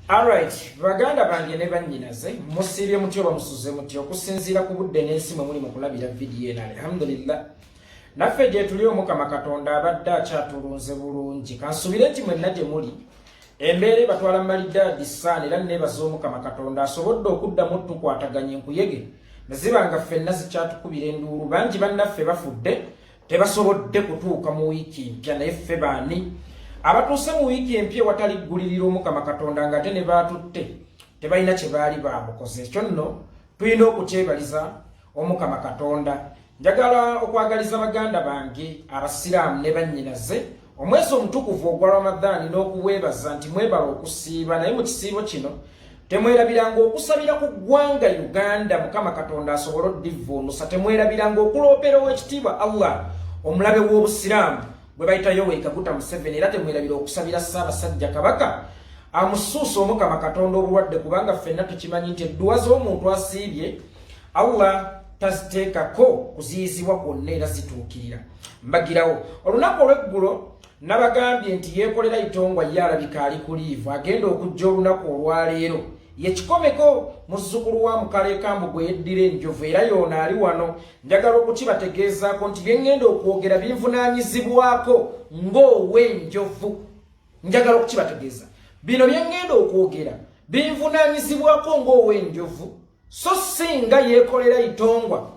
Alright, baganda bange ne bannyinaze musirye mutyo bamusuze mutyo okusinziira ku budde n'ensi mwe muli mu kulabira vidiyo eno. Alhamdulillah naffe gye tuli Omukama Katonda abadde akyatulunze bulungi. Kansubire nti mwenna gye muli embeera batwala Malidaadi Ssaani era neebaza Omukama Katonda asobodde okuddamu tukwataganya enkuyege ne zibanga ffenna zikyatukubira enduulu. Bangi bannaffe bafudde tebasobodde kutuuka mu wiiki mpya naye ffe baani abatuuse mu wiiki empya watali ggulirira Omukama Katonda ng'ate ne baatutte tebalina kye baali bamukoze. Ekyo nno tulina okukyebaliza Omukama Katonda. Njagala okwagaliza baganda bange abasiraamu ne bannyinaze omwezi omutukuvu ogwa Ramadhaani n'okuweebaza nti mwebala okusiiba, naye mu kisiibo kino temwerabiranga okusabira ku ggwanga Uganda Mukama Katonda asobole oddivuunusa. Temwerabiranga okuloopera ow'ekitiibwa Allah omulabe w'obusiraamu bwe bayita Yoweri Kaguta Museveni, era temwerabira okusabira Ssaabasajja Kabaka amusuusa Omukama Katonda obulwadde, kubanga ffenna tukimanyi nti edduwa z'omuntu asiibye Allah taziteekako kuziyizibwa kwonna era zituukirira. Mbagirawo olunaku olw'eggulo nabagambye nti yeekolera Itongwa ye alabika ali ku liivu, agenda okujja olunaku olwaleero yekikomeko muzzukulu wa Mukale Kambugu yeddira enjovu, era yoona ali wano. Njagala okukibategeezaako nti byengenda okwogera binvunaanyizibwako ng'ow'enjovu. Njagala okukibategeeza bino byengenda okwogera binvunaanyizibwako ng'ow'enjovu, so singa yeekolera Itongwa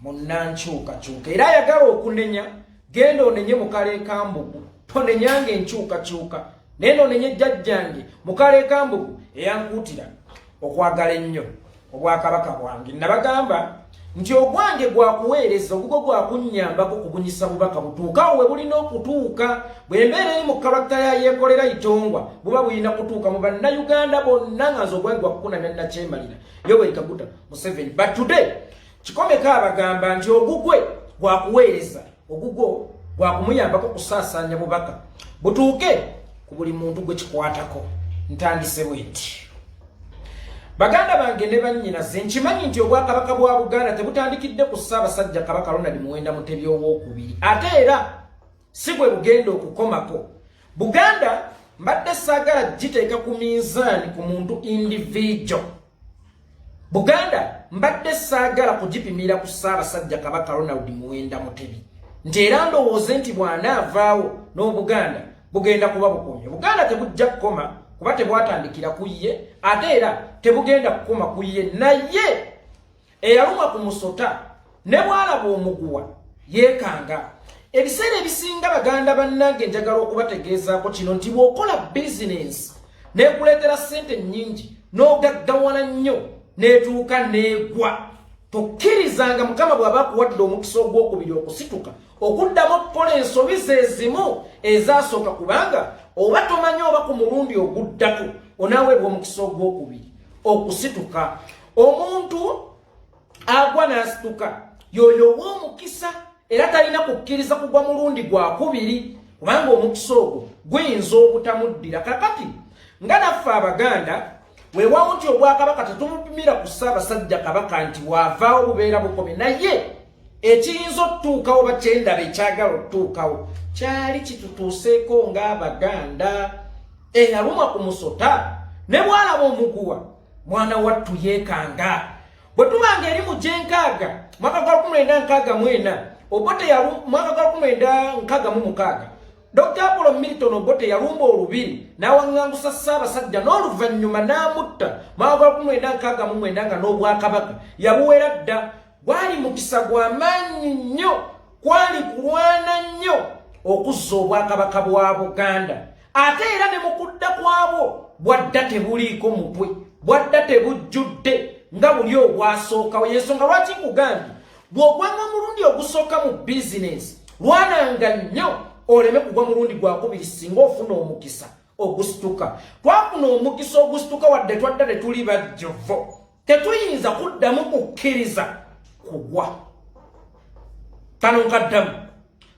munnankyukakyuka. Era ayagala okunenya, genda onenye Mukale Kambugu, tonenyange enkyukakyuka. Neno nenye jjajjange Mukale Kambugu eyankuutira okwagala ennyo obwakabaka bwange. Nabagamba nti ogwange gwakuweereza, ogugwo gwakunnyambako kubunyisa bubaka butuuka we bulina okutuuka. Bw'embeera eri mu kalakita ya yeekolera Itongwa buba bulina kutuuka mu bannayuganda bonna nga nze ogwange gwakukunamya nakyemalira Yoweri Kaguta Museveni. But today kikomeka abagamba nti ogugwe gwakuweereza, ogugwo gwakumuyambako kusaasaanya bubaka butuuke ku buli muntu gwe kikwatako. Ntandise bweti baganda bange ne bannyinaze nkimanyi nti obwakabaka bwa Buganda tebutandikidde ku Ssaabasajja Kabaka Ronald Muwenda Mutebi owookubiri, ate era si bwe bugenda okukomako. Buganda mbadde saagala giteeka ku minzaani ku muntu individual. Buganda mbadde saagala kugipimira ku Ssaabasajja Kabaka Ronald Muwenda Mutebi, nti era ndowooze nti bw'anaavaawo n'Obuganda bugenda kuba bukomye. Buganda tebujja kukoma kuba tebwatandikira ku ye, ate era tebugenda kukoma ku ye. Naye eyalumwa ku musota ne bw'alaba omuguwa yeekanga. Ebiseera ebisinga baganda bannange njagala okubategeezaako kino nti bw'okola bizinensi n'ekuleetera ssente nnyingi n'ogaggawala nnyo n'etuuka n'egwa, tokkirizanga Mukama bw'aba akuwadde omukisa ogwokubiri okusituka okuddamu okukola ensobi ze zimu ezaasooka, kubanga oba tomanyi oba ku mulundi oguddako onaaweebwa omukisa ogwokubiri okusituka. Omuntu agwa n'asituka yoyo ow'omukisa, era talina kukkiriza kugwa mulundi gwakubiri, kubanga omukisa ogwo guyinza obutamuddira. Kakati nga naffe Abaganda weewaawo nti obwakabaka tetumupimira ku Ssaabasajja Kabaka nti waavaawo bubeera bukomye, naye ekiyinza otutuukawo oba kyendaba ekyagala otutuukawo kyali kitutuuseeko ng'Abaganda. Eyalumwa ku musota ne bw'alaba omuguwa mwana wattu yeekanga. Bwe tubanga eri mu gyenkaaga mwaka gwa 1964 Obote mwaka gwa 1966 Dr. Apollo Milton Obote yalumba olubiri n'awaŋŋangusa Ssaabasajja n'oluvannyuma n'amutta. Mwaka gwa 1969 nga n'obwakabaka yabuwera dda. Gwali mukisa gw'amaanyi nnyo, kwali kulwana nnyo okuzza obwakabaka bwa Buganda. Ate era ne mukudda kwabwo bwadda tebuliiko mutwe, bwadda tebujjudde nga buli obwasookawo. Y'ensonga lwaki nkugambye bw'ogwanga omulundi ogusooka mu bizinensi lwananga nnyo oleme kugwa mulundi gwakubiri singa ofuna omukisa ogusituka. Twafuna omukisa ogusituka wadde twadda tetuli bajjovo, tetuyinza kuddamu kukkiriza kugwa. Kano nkaddamu,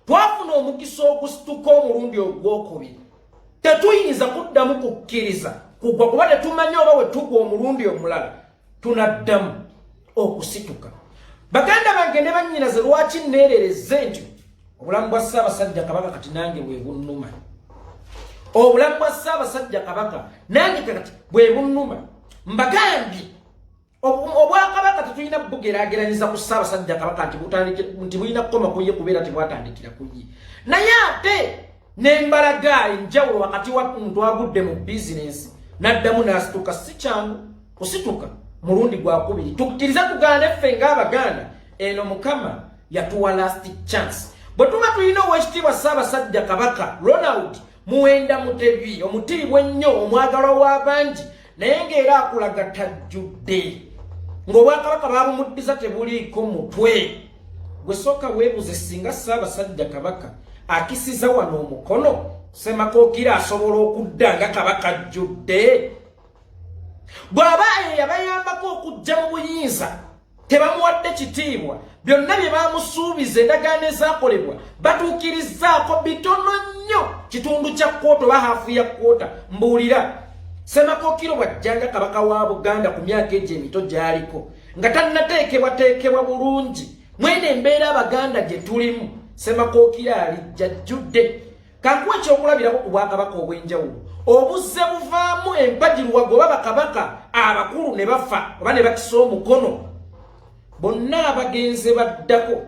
twafuna omukisa ogusituka omulundi ogwokubiri, tetuyinza kuddamu kukkiriza kugwa, kuba tetumanyi oba we tugwa omulundi omulala tunaddamu okusituka. Baganda bange ne bannyinaze lwaki nneerereze ntyo obulamu bwa Ssaabasajja Kabaka kati nange bwe bunnuma. obulamu bwa Ssaabasajja Kabaka nange kakati bwe bunnuma mbagambye obwakabaka tetulina bugeraageranyiriza ku Ssaabasajja Kabaka nti bulina kukoma ku ye kubeera tebwatandikira ku ye naye ate n'embalaga enjawulo wakati wa muntu agudde mu bizinensi n'addamu n'asituka si kyangu kusituka mulundi gwakubiri tukkiriza tuganda ffe ng'Abaganda eno Mukama yatuwa last chance bwe tuba tulina Oweekitiibwa Ssaabasajja Kabaka Ronald Muwenda Mutebi omutiibwa ennyo omwagalwa w'abangi naye ng'era akulaga tajjudde ng'obwakabaka baabumuddiza tebuliiko mutwe gwe sooka weebuze singa Ssaabasajja Kabaka akisiza wano omukono Ssemakookiro asobola okudda nga Kabaka ajjudde bw'aba yabayambako okujja mu buyinza tebamuwadde kitiibwa byonna bye baamusuubiza endagaano ezaakolebwa batuukirizaako bitono nnyo kitundu kya kkoota oba haafu ya kkoota mbuulira Ssemakookiro bw'ajjanga Kabaka wa Buganda ku myaka egyo emito gy'aliko nga tannateekebwateekebwa bulungi mwene embeera Abaganda gye tulimu Ssemakookiro alijja ajjudde kankuwa ekyokulabirako ku Bwakabaka obw'enjawulo obuzze buvaamu empajiruwago oba bakabaka abakulu ne bafa oba ne bakisa omukono bonna abagenze baddako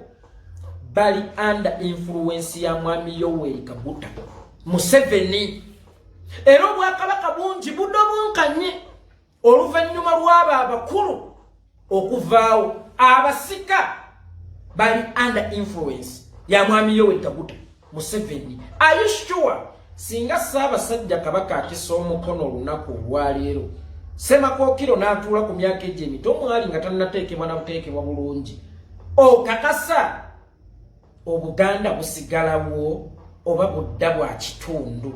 bali under influence ya Mwami Yoweri Kaguta Museveni era Obwakabaka bungi budobunkanye oluvannyuma lw'abo abakulu okuvaawo abasika bali under influence ya Mwami Yoweri Kaguta Museveni. Are you sure singa Ssaabasajja Kabaka akisa omukono olunaku olwaleero Ssemakookiro n'atuula ku myaka egyo emito omwali nga tannateekebwa na buteekebwa bulungi okakasa Obuganda busigalawo oba budda bwa kitundu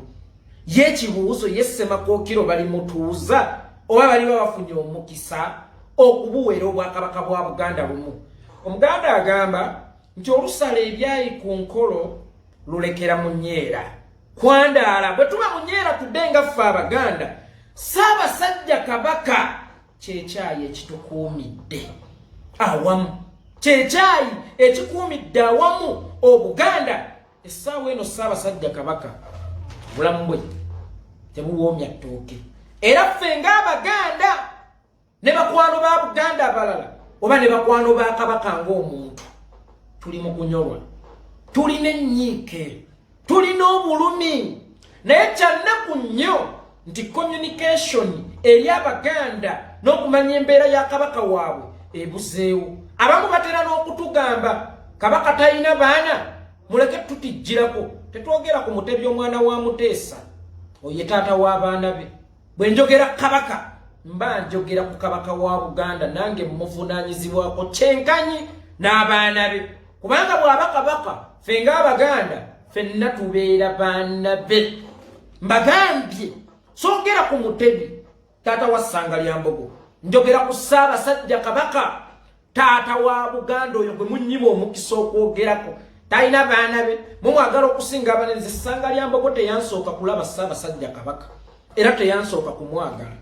ye ekibuuzo ye Ssemakookiro bali mutuuza oba bali bafunye omukisa okubuwera Obwakabaka bwa Buganda lumu Omuganda agamba nti olusala ebyayi ku nkolo lulekera mu nnyeera kwandaala bwe tuba mu nnyeera tudde nga ffe Abaganda Ssaabasajja Kabaka kyekyayi ekitukuumidde awamu kyekyayi ekikuumidde awamu Obuganda essaawa eno Ssaabasajja Kabaka bulamu bwe tebuwoomya ttooke era ffe ng'Abaganda ne bakwano ba Buganda abalala oba ne bakwano ba Kabaka ng'omuntu tuli mu kunyolwa tulina ennyiike tulina obulumi naye kyannaku nnyo nti communication eri Abaganda n'okumanya embeera ya Kabaka waabwe ebuzeewo abamu batera n'okutugamba Kabaka talina baana muleke tutijjirako tetwogera ku Mutebi omwana wa Muteesa oye taata w'abaana be bwe njogera Kabaka mba njogera ku Kabaka wa Buganda nange muvunaanyizibwako kyenkanyi n'abaana be kubanga bw'aba Kabaka ffe ng'Abaganda ffenna tubeera baana be mbagambye soogera ku Mutebi taata wa Ssangalyambogo njogera ku Ssaabasajja Kabaka taata wa Buganda oyo gwe munnyima omukisa okwogerako talina baana be mumwagala okusinga abanenzi Ssangalyambogo teyansooka kulaba Ssaabasajja Kabaka era teyansooka kumwagala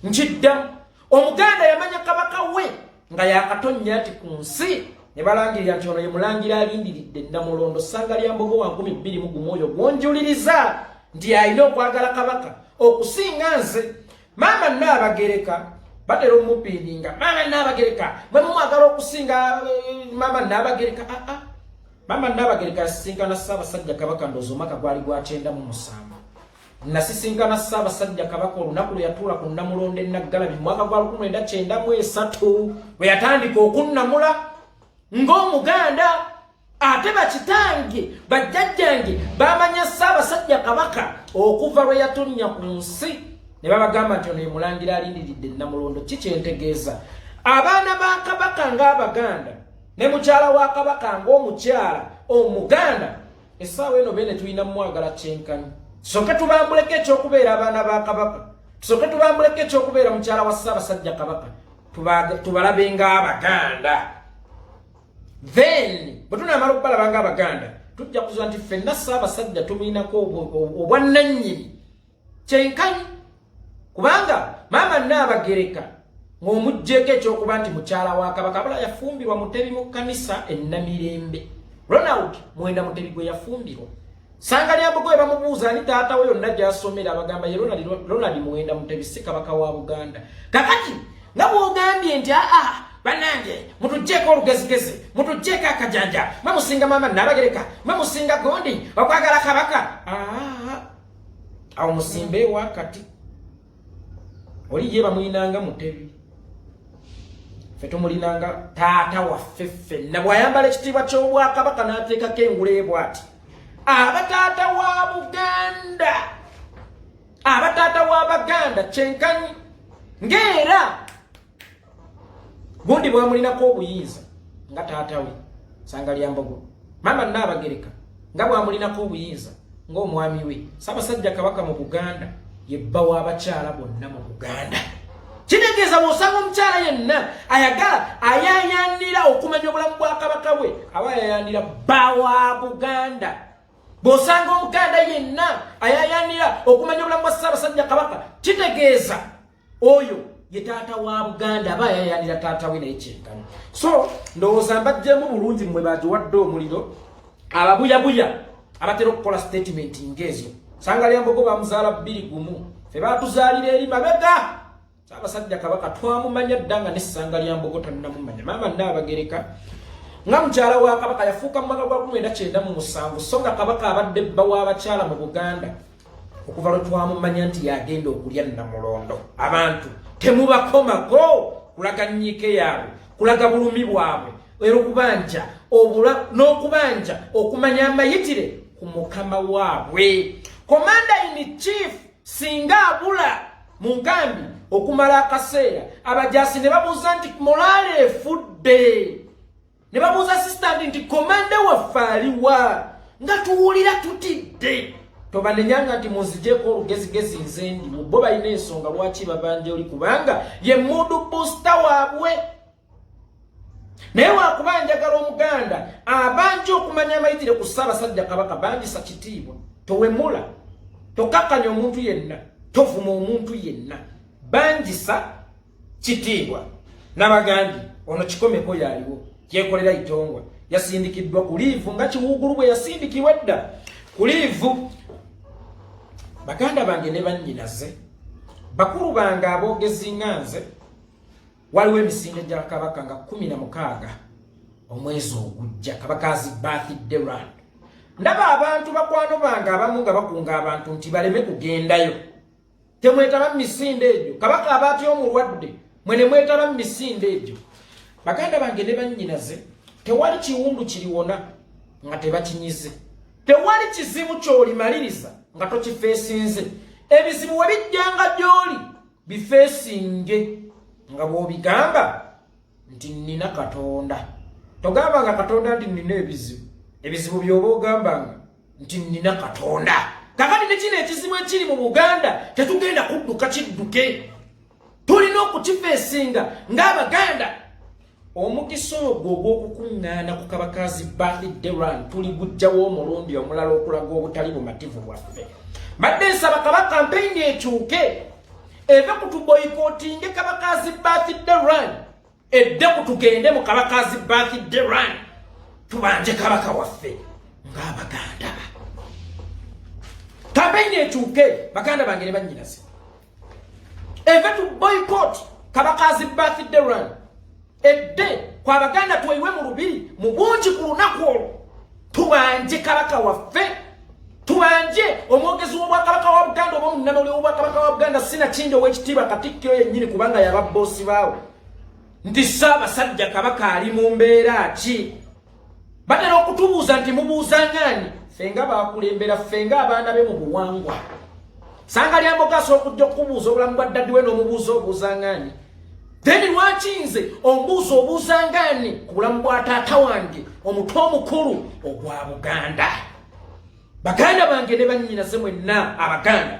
nkiddamu Omuganda yamanya Kabaka we nga yakatonnya ati ku nsi ne balangirira nti ono ye mulangira alindiridde Namulondo Ssangalyambogo wa 2021 oyo gwonjuliriza nti alina okwagala Kabaka okusinga nze Maama Nnaabagereka batera omupiininga Maama Nnaabagereka mwe mumwagala okusinga Maama Nnaabagereka Maama Nnaabagereka yasisinkana Ssaabasajja Kabaka ndowooza omwaka gwali gwa 97 nasisinkana Ssaabasajja Kabaka olunaku lwe yatuula ku Namulondo e Naggalabi mu mwaka gwa 1993 bwe yatandika okunnamula ng'Omuganda ate bakitange bajjajjange bamanya Ssaabasajja Kabaka okuva lwe yatonnya ku nsi ne babagamba nti ono ye mulangira alindiridde Namulondo kikyentegeeza abaana ba Kabaka ng'Abaganda ne mukyala wa Kabaka ng'omukyala Omuganda essaawa eno bene tulina mwagala kyenkanyi tusooke tubambuleko ekyokubeera abaana ba Kabaka tusooke tubambuleko ekyokubeera mukyala wa Ssaabasajja Kabaka tubalabe ng'Abaganda then bwe tunaamala okubalaba ng'Abaganda tujja kuzuula nti ffenna Ssaabasajja tubiinako obwannannyini kyenkanyi kubanga Maama Nnaabagereka ng'omuggyeko ekyokuba nti mukyala wa Kabaka abala yafumbirwa Mutebi mu kkanisa e Namirembe Ronald Muwenda Mutebi gwe yafumbirwa Sanga Lyambogo bamubuuza ni taata we yonna gy'asomera abagamba ye Ronald Muwenda Mutebi si kabaka wa Buganda. Kakati nga bw'ogambye nti banange mutujjeko olugezigezi mutujjeko akajanja mamusinga mama Nabagereka mamusinga gondi okwagala kabaka awo musimbe wakati oli ye bamuyinanga Mutebi ffe tumulinanga taata waffe ffenna bw'ayambala ekitiibwa ky'obwakabaka n'ateekako engule bw'ati abataata wa Buganda abataata wa Baganda kyenkanyi ng'era gundi bwamulinako obuyinza nga taata we Sanga Lyambogo mama Nabagereka nga bwamulinako obuyinza ng'omwami we Ssaabasajja Kabaka mu Buganda ye bba w'abakyala bonna mu Buganda. Kitegeeza bw'osanga omukyala yenna ayagala ayayanira okumanya obulamu bwa kabaka bwe aba ayayanira bba wa Buganda. Bw'osanga Omuganda yenna ayayanira okumanya obulamu bwa Ssaabasajja Kabaka kitegeeza oyo ye taata wa Buganda aba ayayanira taata we naye kyenkana. So ndowooza mbajjemu bulungi mmwe bagiwadde omuliro ababuyabuya abatera okukola statement ng'ezo. Sanga Lyambogo bamuzaala 2 ffe baatuzaalira eri mabega. Ssaabasajja Kabaka twamumanya dda nga ne Sanga Lyambogo tannamumanya. Maama Nabagereka nga mukyala wa Kabaka yafuuka mu mwaka gwa 1997 so nga Kabaka abadde bba w'abakyala mu Buganda okuva lwe twamumanya nti yagenda okulya Namulondo. Abantu temubakomako kulaga nnyike yaabwe kulaga bulumi bwabwe era okubanja n'okubanja okumanya amayitire ku mukama waabwe. Commander in Chief singa abula mu nkambi okumala akaseera abajaasi ne babuuza nti morale efudde ne babuuza assistant nti komanda waffe aliwa nga tuwulira tutidde tobanenyanga nti munzigyeko olugezigezi nze ndi bo balina ensonga lwaki babanja oli kubanga ye mudu booster waabwe. Naye wakuba njagala Omuganda abanja okumanya amayitire ku Ssaabasajja Kabaka banjisa kitiibwa towemula tokakanya omuntu yenna tovuma omuntu yenna banjisa kitiibwa n'abagandi ono kikomeko yaliwo yekolera itongwa yasindikiddwa ku liivu nga Kiwuugulu bwe yasindikibwa dda ku liivu. Baganda bange ne bannyinaze bakulu bange aboogezi nga nze waliwo emisinde gya Kabaka nga 16 omwezi ogujja Kabakazi birthday run. Ndaba abantu bakwano bange abamu nga bakunga abantu nti baleme kugendayo temwetaba misinde egyo Kabaka abaatya omulwadde mwene mwetaba misinde egyo. Baganda bange ne bannyinaze tewali kiwundu kiriwona nga tebakinyize tewali kizibu ky'olimaliriza nga tokifeesinze. Ebizibu we bijjanga gy'oli bifeesinge nga bw'obigamba nti nina Katonda. Togambanga Katonda nti nina ebizibu by'oba ogambanga nti nina Katonda. Kakati ne kino ekizibu ekiri mu Buganda tetugenda kudduka kidduke tulina okukifeesinga ng'Abaganda. Omukisa ogwo ogw'okukuŋŋaana ku Kabakazi birthday run tuli gujjawo omulundi omulala okulaga obutali bumativu bwaffe. Mbadde nsaba Kabaka kampeyini ekyuke eve kutuboyikootinge Kabakazi birthday run edde kutugende mu Kabakazi birthday run tubanje Kabaka waffe ng'Abaganda. Kampeyini ekyuke Baganda bange ne bannyinaze eve tu boycott Kabakazi birthday run edde kwa Baganda tuwewe mu lubiri mu bungi ku lunaku olwo tubanje Kabaka waffe tubanje omwogezi w'Obwakabaka wa Buganda oba omunnamuli w'Obwakabaka wa Buganda Sinakindi ow'ekitiibwa Katikkiro yennyini kubanga yaba boosi baawe nti Ssaabasajja Kabaka ali mu mbeera ki. Batera okutubuuza nti mubuuza ng'ani ffe nga baakulembera ffe nga abaana be mu buwangwa. Sanga Lyambogo asooka okujja okubuuza obulamu bwa ddaddi we n'omubuuza obuuza ng'ani then lwaki nze ombuuza obuuza ng'ani ku bulamu bwa taata wange omutwe omukulu ogwa Buganda. Baganda bange ne bannyinaze mwenna Abaganda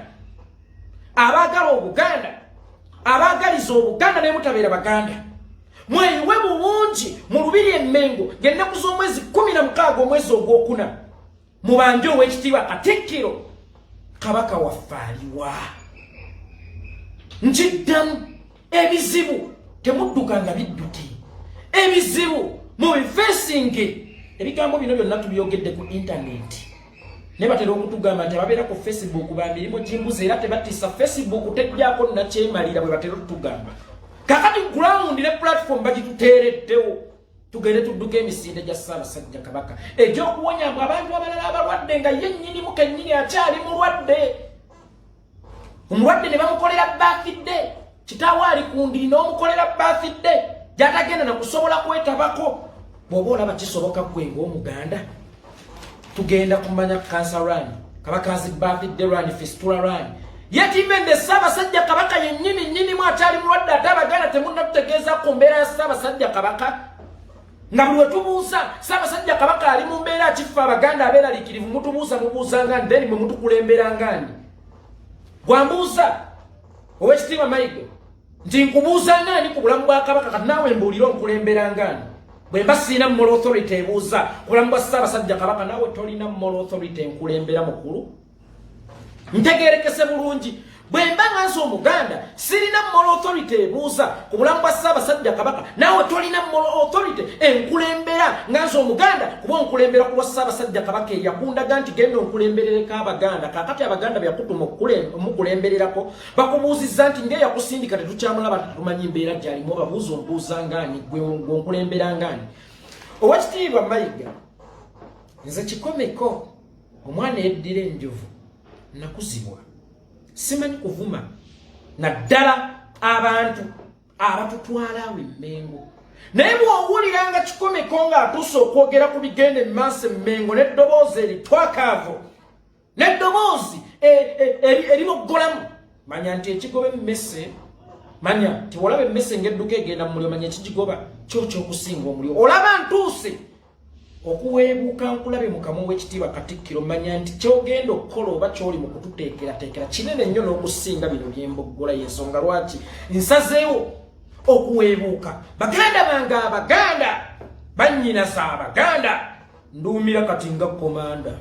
abaagala Obuganda abaagaliza Obuganda ne mutabeera Baganda mweyiwe bulungi mu lubiri Emmengo ng'ennaku z'omwezi 16 omwezi ogwokuna mubanje ow'ekitiibwa Katikkiro Kabaka waffe aliwa. Nkiddamu ebizibu temuddukanga bidduke ebizibu mu bifeesinge ebigambo bino byonna tubyogedde ku internet ne batera okutugamba nti ababeera ku Facebook ba mirimu gy'embuzi era tebatisa Facebook tejjako nakyemalira bwe batera okutugamba. Kakati ground ne platform bagituteereddewo tugende tudduka emisinde gya Ssaabasajja Kabaka egy'okuwonya abantu abalala abalwadde nga ye nnyinimu kennyini akyali mulwadde. Omulwadde ne bamukolera birthday, kitaawe ali ku ndiri n'omukolera birthday gy'atagenda na kusobola kwetabako. Bw'oba olaba kisoboka ggwe ng'Omuganda tugenda kumanya cancer run, Kabakazi birthday run, fistula run. Yetimende Ssaabasajja Kabaka yennyini mu akyali mulwadde ate Abaganda temunnakutegeeza ku mbeera ya Ssaabasajja Kabaka. Nga buli wetubuuza Ssaabasajja Kabaka ali mu mbeera kifa Abaganda abeeraliikirivu mubuuza ngani then mwe mutukulembera ngani. Gwambuuza Oweekitiibwa Mayiga nti nkubuuza ngani ku bulamu bwa Kabaka kati naawe mbuulira onkulembera ngani. Bwe mba sirina moral authority ebuuza ku bulamu bwa Ssaabasajja Kabaka naawe tolina moral authority enkulembera mukulu. Ntegeerekese bulungi. Bwe mba nganze Omuganda sirina moral authority ebuuza ku bulamu bwa Ssaabasajja Kabaka naawe tolina moral authority enkulembera nganze Omuganda kuba onkulembera ku bwa Ssaabasajja Kabaka eyakundaga nti genda onkulemberereko Abaganda. Kakati Abaganda byakutuma omukulembererako bakubuuzizza nti ng'eyakusindika tetukyamulaba tetumanyi mbeera gy'alimu obabuuza omubuuza ngani gwe onkulembera ngani. Oweekitiibwa Mayiga nze kikomeko omwana yeddira enjovu nakuzibwa simanyi kuvuma naddala abantu abatutwala awo Emmengo. Naye bw'owuliranga kikomeko ng'atuuse okwogera ku bigenda emaaso Emmengo n'eddoboozi eritwakaavu n'eddoboozi eriboggolamu manya nti ekigoba emmese, manya nti olaba emmese ng'edduka egenda mu muliro manya ekigigoba kyo ky'okusinga omuliro. Olaba ntuuse okuweebuuka nkulabe Mukama w'Ekitiibwa Katikkiro manya nti kyogenda okukola oba ky'oli mu kututeekerateekera kinene nnyo n'okusinga bino by'emboggola. Y'ensonga lwaki nsazeewo okuweebuuka baganda bange Abaganda bannyinaza Abaganda nduumira kati nga komanda,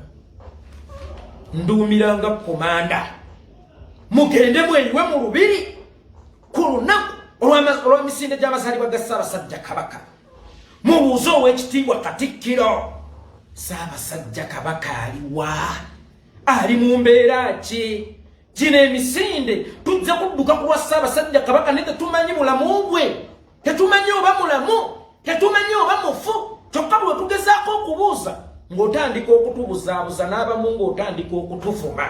nduumira nga komanda. Mugende mweyiwe mu lubiri ku lunaku olw'emisinde gy'amazaalibwa ga Ssaabasajja Kabaka. Mubuuze Oweekitiibwa Katikkiro Ssaabasajja Kabaka aliwa? Ali mu mbeera ki? Gino emisinde tujja kudduka ku lwa Ssaabasajja Kabaka naye tetumanyi mulamu gwe, tetumanyi oba mulamu, tetumanyi oba mufu. Kyokka bwe tugezaako okubuuza ng'otandika okutubuzaabuza n'abamu ng'otandika okutuvuma.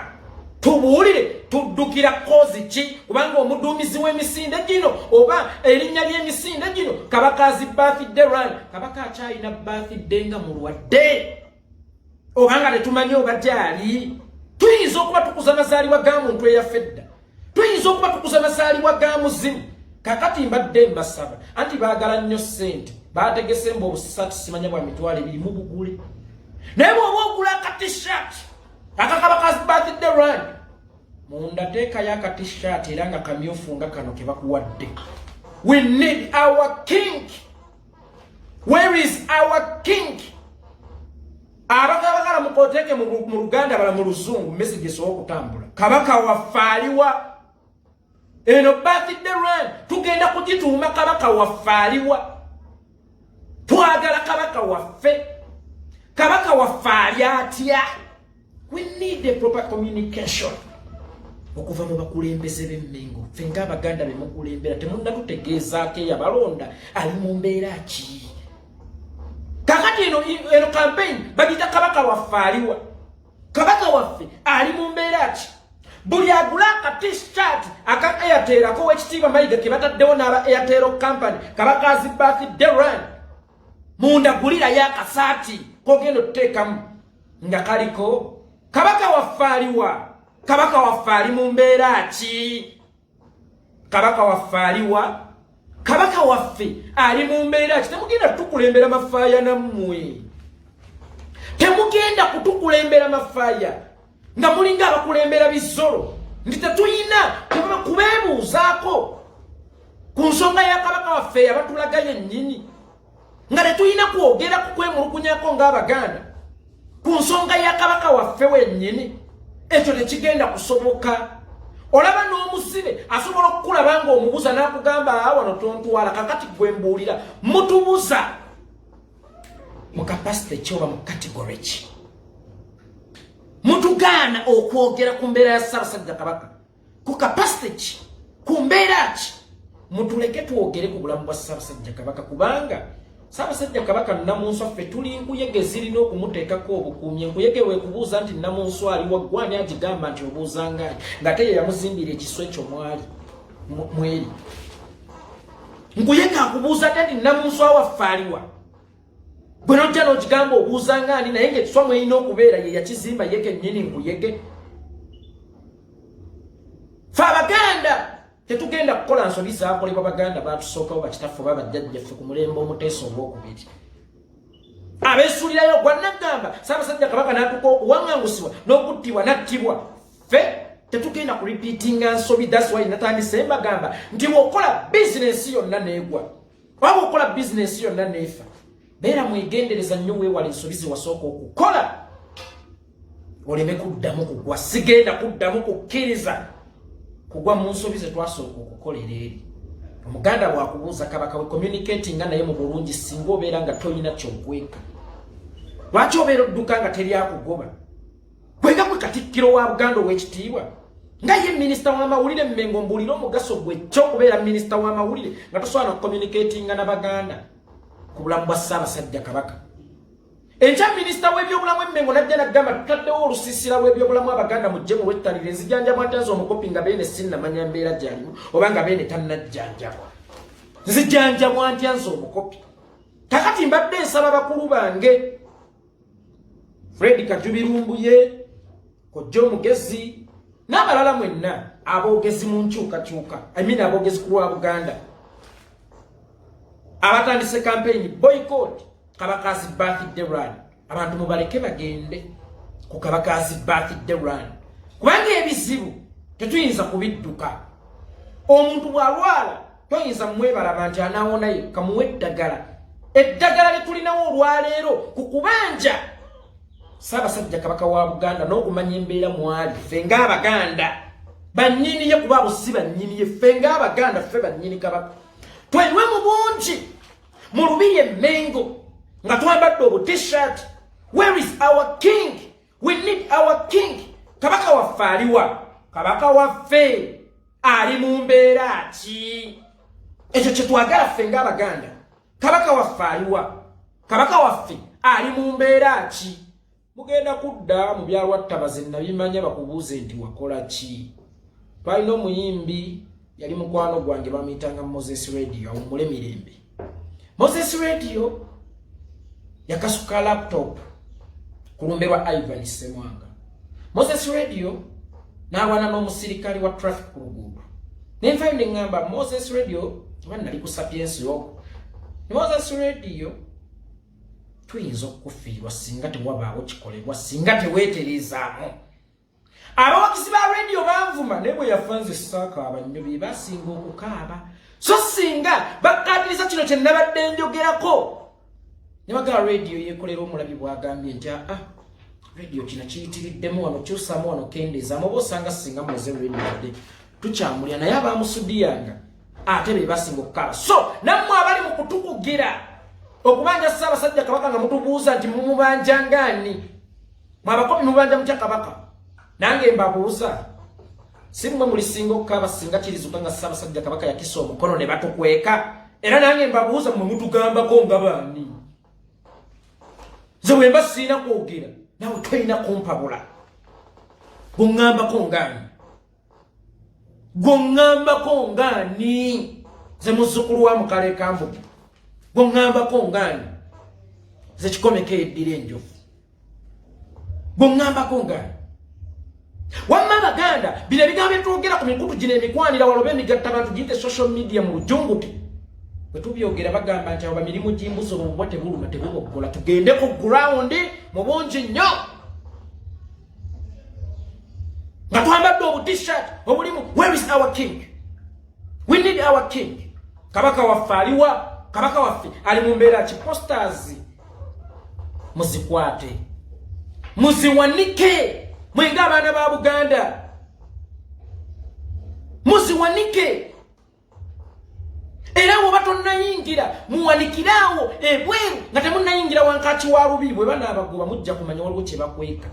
Tubuulire tuddukira kozi ki? Kubanga omuduumizi w'emisinde gino oba erinnya ly'emisinde gino Kabakazi birthday run, Kabaka akyalina birthday nga mulwadde oba nga tetumanyi oba gyali. Tuyinza okuba tukuza amazaalibwa ga muntu eyafedda, tuyinza okuba tukuza amazaalibwa ga muzimu. Kakati mbadde mbasaba anti baagala nnyo ssente baategese mbu obusisati simanya bwa mitwalo 2 mu bugule. Naye bw'oba ogula aka-t-shirt aka Kabakazi birthday run munda teekayo aka-t-shirt era nga kamyufu nga kano ke bakuwadde. We need our king. Where is our king? Abagabagala mukoteeke mu Luganda bala mu Luzungu message esobola okutambula. Kabaka waffe aliwa? Eno birthday run tugenda kugituuma Kabaka waffe aliwa? Twagala Kabaka waffe. Kabaka waffe ali atya? We need a proper communication. Okuva mu bakulembeze b'Emmengo ffe ng'Abaganda be mukulembera temunnatutegeezaako eyabalonda ali mu mbeera ki? Kakati eno campaign bagita Kabaka waffe aliwa? Kabaka waffe ali mu mbeera ki? Buli agula aka-t-shirt aka Airtel ako Oweekitiibwa Mayiga ke bataddewo n'aba Airtel company Kabakazi birthday run munda gulirayo akasaati kogenda otuteekamu nga kaliko Kabaka waffe aliwa? Kabaka waffe ali mu mbeera ki? Kabaka waffe aliwa? Kabaka waffe ali mu mbeera ki? Temugenda tukulembera mafaaya nammwe, temugenda kutukulembera mafaaya nga mulinga abakulembera bizolo nti tetuyina kubeebuuzaako ku nsonga ya Kabaka waffe yabatulaga yennyini, nga tetuyina kwogera ku kwemulugunyako ng'Abaganda ku nsonga ya Kabaka waffe wennyini. Ekyo tekigenda kusoboka. Olaba n'omusibe asobola okukulaba nga omubuza n'akugamba wano tontwala. Kakati gwe mbuulira mutubuza mu kapasite ki oba mu kategori ki? mutugana okwogera ku mbeera ya Ssaabasajja Kabaka ku capacity ku mbeera ki mutuleke twogere ku bulamu bwa Ssaabasajja Kabaka kubanga Ssaabasajja Kabaka Namunswa ffe tuli nkuyege zirina okumuteekako obukuumi enkuyege weekubuuza nti Namunswa ali waggwani agigamba nti obuuzanga ng'ate ye yamuzimbira ekiswa ekyo mweri nkuyege akubuuza ate nti Namunswa waffe aliwa bwe nojja n'ogigamba obuuzanga ani naye ng'ekiswa mweyina okubeera ye yakizimba ye kennyini nkuyege ffe Abaganda tetugenda kukola nsobi zaakolebwa Baganda baatusookawo bakitaffe oba bajjajjaffe ku mulembe omuteeso ogwokubiri abeesuulirayo gwa Nagamba Ssaabasajja Kabaka n'atuuka okuwaŋŋangusibwa n'okuttibwa n'attibwa ffe tetugenda ku repeatinga nsobi. That's why natandise mbagamba nti bw'okola bizinensi yonna n'egwa oba bw'okola bizinensi yonna n'efa beera mwegendereza nnyo weewala ensobi ze wasooka okukola oleme kuddamu kugwa. Sigenda kuddamu kukkiriza kugwa mu nsobi ze twasooka okukolera eri. Omuganda bw'akubuuza Kabaka we communicating naye mu bulungi singa obeera nga tolina ky'okweka. Lwaki obeera odduka nga teri akugoba? Bwega gwe Katikkiro wa Buganda ow'ekitiibwa nga ye minisita w'amawulire Mmengo mbuulira omugaso gwe ky'okubeera minisita w'amawulire nga tosobola n'okucommunicatinga n'Abaganda ku bulamu bwa Ssaabasajja Kabaka. Enkya minisita w'ebyobulamu Mmengo najja n'agamba tutaddewo olusiisira lw'ebyobulamu Abaganda mujje mu lwettanire nzijanjabwa ntaza omukopi nga beene sinnamanya mbeera gy'alimu oba nga beene tannajjanjabwa. Nzijanjabwa ntya nze omukopi? Kakati mbadde nsaba bakulu bange Fred Kajubirumbuye, Kojjo Mugezi n'abalala mwenna aboogezi mu nkyukakyuka aboogezi ku lwa Buganda abatandise campaign boycott Kabakazi birthday run. Abantu mubaleke bagende ku Kabakazi birthday run kubanga ebizibu tetuyinza kubidduka. Omuntu bw'alwala toyinza mwebalaba nti anaawona yekka muwe eddagala. Eddagala litulinawo olwaleero ku kubanja Ssaabasajja Kabaka wa Buganda n'okumanya embeera mwali ffe ng'Abaganda bannyini ye kuba abo si bannyini ye ffe ng'Abaganda ffe bannyini Kabaka twenywe mu bungi mu lubiri Mmengo nga twambadde obu t-shirt. Where is our king? We need our king. Kabaka waffe aliwa? Kabaka waffe ali mu mbeera ki? Ekyo kye twagala ffe ng'Abaganda. Kabaka waffe aliwa? Kabaka waffe ali mu mbeera ki? Mugenda kudda mu byalwattabaze nabimanya bakubuuze nti wakola ki? Twalina omuyimbi yali mukwano gwange bamuyitanga Moses Radio awummule mirembe. Moses Radio yakasuka laptop kulumbe lwa Ivan Semwanga. Moses Radio n'awana n'omusirikali wa traffic ku luguudo. Nenfayo ne ngamba Moses Radio oba nali ku Sapiens yoko. Moses Radio tuyinza okufiirwa singa tewabaawo kikolebwa singa teweeterezaamu. Abawagizi ba radio banvuma naye bwe yafanze ssaakaaba nnyo be basinga okukaaba. So singa bakkaatiriza kino kye nabadde njogerako ne bagala radio yeekolera omulabi bw'agambye nti radio kino kiyitiriddemu wano kyusaamu wano kendeezaamu oba osanga singa muze radio yadde tukyamulya naye abaamusudiyanga ate be basinga okukaaba. So nammwe abali mu kutukugira okubanja Ssaabasajja Kabaka nga mutubuuza nti mumubanja ngani mwabakopi mubanja mutya Kabaka nange mbabuuza si mmwe mulisinga okukaaba singa kirizuka nga Ssaabasajja Kabaka yakisa omukono ne batukweka era nange mbabuuza mmwe mutugambako nga baani? Nze bwe mba sirina kwogera nawe tolina kumpabula. Gwoŋŋambako ngani? Gwoŋŋambako ngani? Nze muzzukulu wa Mukale Kambuga gwoŋŋambako ngani? Nze kikomeko eddira enjovu gwoŋŋambako ngani? Wamma Abaganda bino ebigambo bye twogera ku mikutu gino emikwanira waloba emigattabantu giyite social media mu lujunguke bwe tubyogera bagamba nti abo bamirimu gimbuzi obubwa tebuluma tebuboggola. Tugende ku ground mu bungi nnyo nga twambadde obu t-shirt obulimu where is our king? We need our king. Kabaka waffe aliwa? Kabaka waffe ali mu mbeera ki? Posters muzikwate muziwanike mwenga abaana ba Buganda muziwanike era woba tonnayingira muwanikirawo ebweru nga temunnayingira wankaki wa lubiri bwe banaabagoba mujja kumanya waliwo kye bakweka.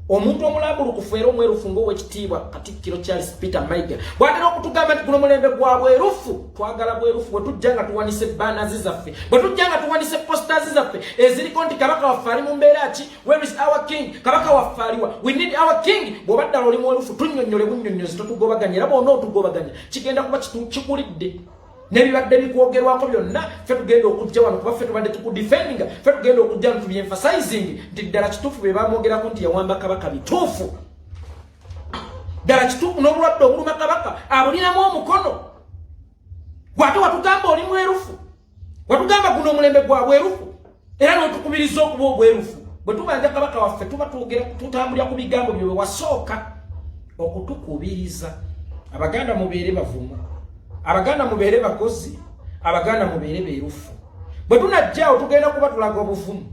omuntu omulambulu kufeera omwerufu ng'owekitiibwa Katikkiro Charles Peter Mayiga bw'atera okutugamba nti guno mulembe gwa bwerufu twagala bwerufu bwe tujja nga tuwanise banners zaffe bwe tujja nga tuwanise posters zaffe eziriko nti kabaka waffe ali mu mbeera ki where is our king kabaka waffe aliwa we need our king bw'obaddala oli mwerufu tunnyonnyole bunnyonnyozi totugobaganya era bw'ona otugobaganya kigenda kuba kikulidde nebibadde bikwogerwako byonna ffe tugenda okujja wano kuba ffe tubadde tukudefendinga ffe tugenda okujja nti tubyemphasizing nti ddala kituufu be bamwogerako nti yawamba kabaka bituufu ddala kituufu n'obulwadde obuluma kabaka abulinamu omukono gwate watugamba oli mwerufu watugamba guno omulembe gwa bwerufu era n'otukumiriza okuba obwerufu bwe tubanja kabaka waffe tuba tutambulira ku bigambo bye wasooka okutukubiriza abaganda mubeere bavumu abaganda mubeere bakozi abaganda mubeere beerufu bwe tunajjaawo tugenda kuba tulaga obuvumu